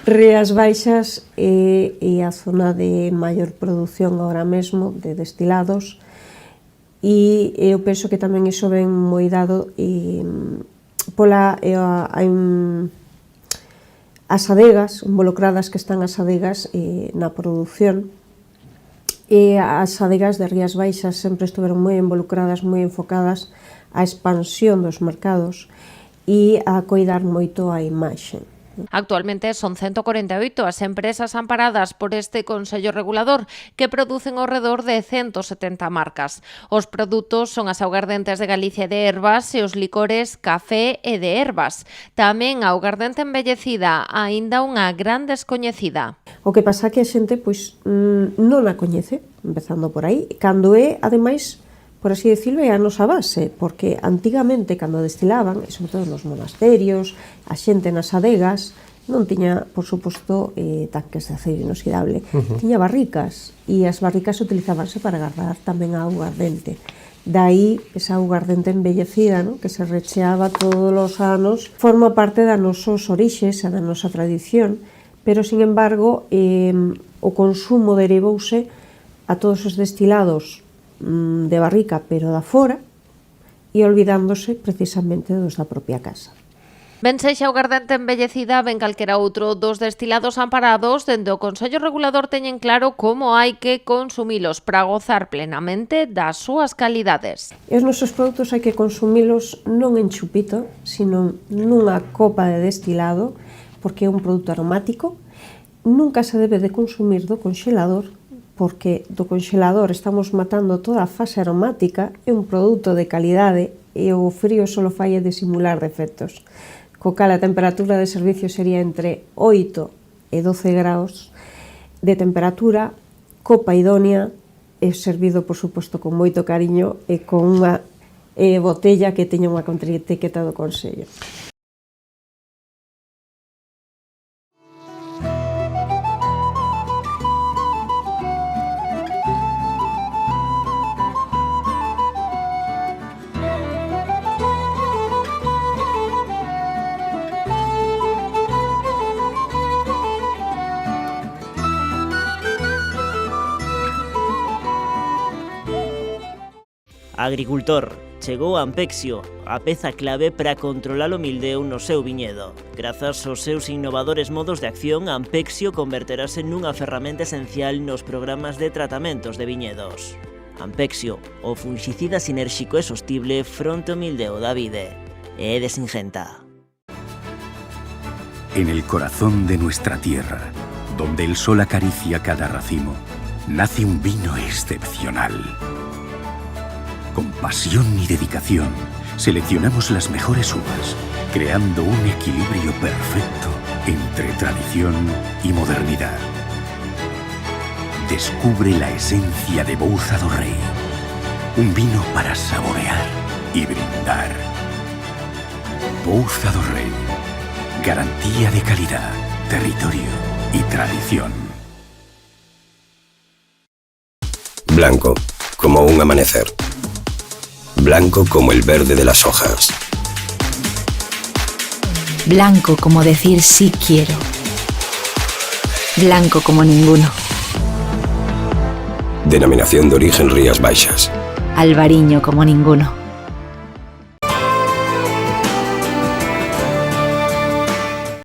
Rías Baixas é a zona de maior produción agora mesmo de destilados, e eu penso que tamén iso ven moi dado pola as adegas involucradas, que están as adegas na produción, e as adegas de Rías Baixas sempre estuveron moi involucradas, moi enfocadas á expansión dos mercados e a coidar moito a imaxe. Actualmente son 148 as empresas amparadas por este Consello Regulador, que producen ao redor de 170 marcas. Os produtos son as augardentes de Galicia de ervas e os licores café e de ervas. Tamén a augardente embellecida, aínda unha gran descoñecida. O que pasa que a xente pois non a coñece, empezando por aí, cando é, ademais, por así decirlo, é a nosa base, porque antigamente, cando destilaban, e sobre todo nos monasterios, a xente nas adegas, non tiña, por suposto, tanques de aceiro inoxidable, tiña barricas, e as barricas utilizábanse para guardar tamén a augardente. Daí, esa augardente embellecida, que se recheaba todos os anos, forma parte da nosos orixes, da nosa tradición, pero, sin embargo, o consumo derivouse a todos os destilados de barrica, pero da fora, e olvidándose precisamente dos da propia casa. Ben sexa augardente embellecida, ben calquera outro dos destilados amparados, dende o Consello Regulador teñen claro como hai que consumilos para gozar plenamente das súas calidades. E os nosos produtos hai que consumilos non en chupito, sino nunha copa de destilado, porque é un produto aromático. Nunca se debe de consumir do conxelador, porque do conxelador estamos matando toda a fase aromática, é un produto de calidade e o frío só fai é disimular defectos. Co cal a temperatura de servicio sería entre 8 e 12 graus de temperatura, copa idónea, e servido, por suposto, con moito cariño e con unha botella que teña unha contraetiqueta do Consello. Agricultor, chegou Ampexio, a peza clave para controlar o mildeu no seu viñedo. Grazas aos seus innovadores modos de acción, Ampexio converterase nunha ferramenta esencial nos programas de tratamentos de viñedos. Ampexio, o fungicida sinérxico e sostible fronte ao mildeu da vide. É de Singenta. En el corazón de nuestra tierra, donde el sol acaricia cada racimo, nace un vino excepcional. Con pasión y dedicación, seleccionamos las mejores uvas, creando un equilibrio perfecto entre tradición y modernidad. Descubre la esencia de Bouza do Rei, un vino para saborear y brindar. Bouza do Rei, garantía de calidad, territorio y tradición. Blanco, como un amanecer. Blanco como el verde de las hojas. Blanco como decir sí quiero. Blanco como ninguno. Denominación de origen Rías Baixas. Albariño como ninguno.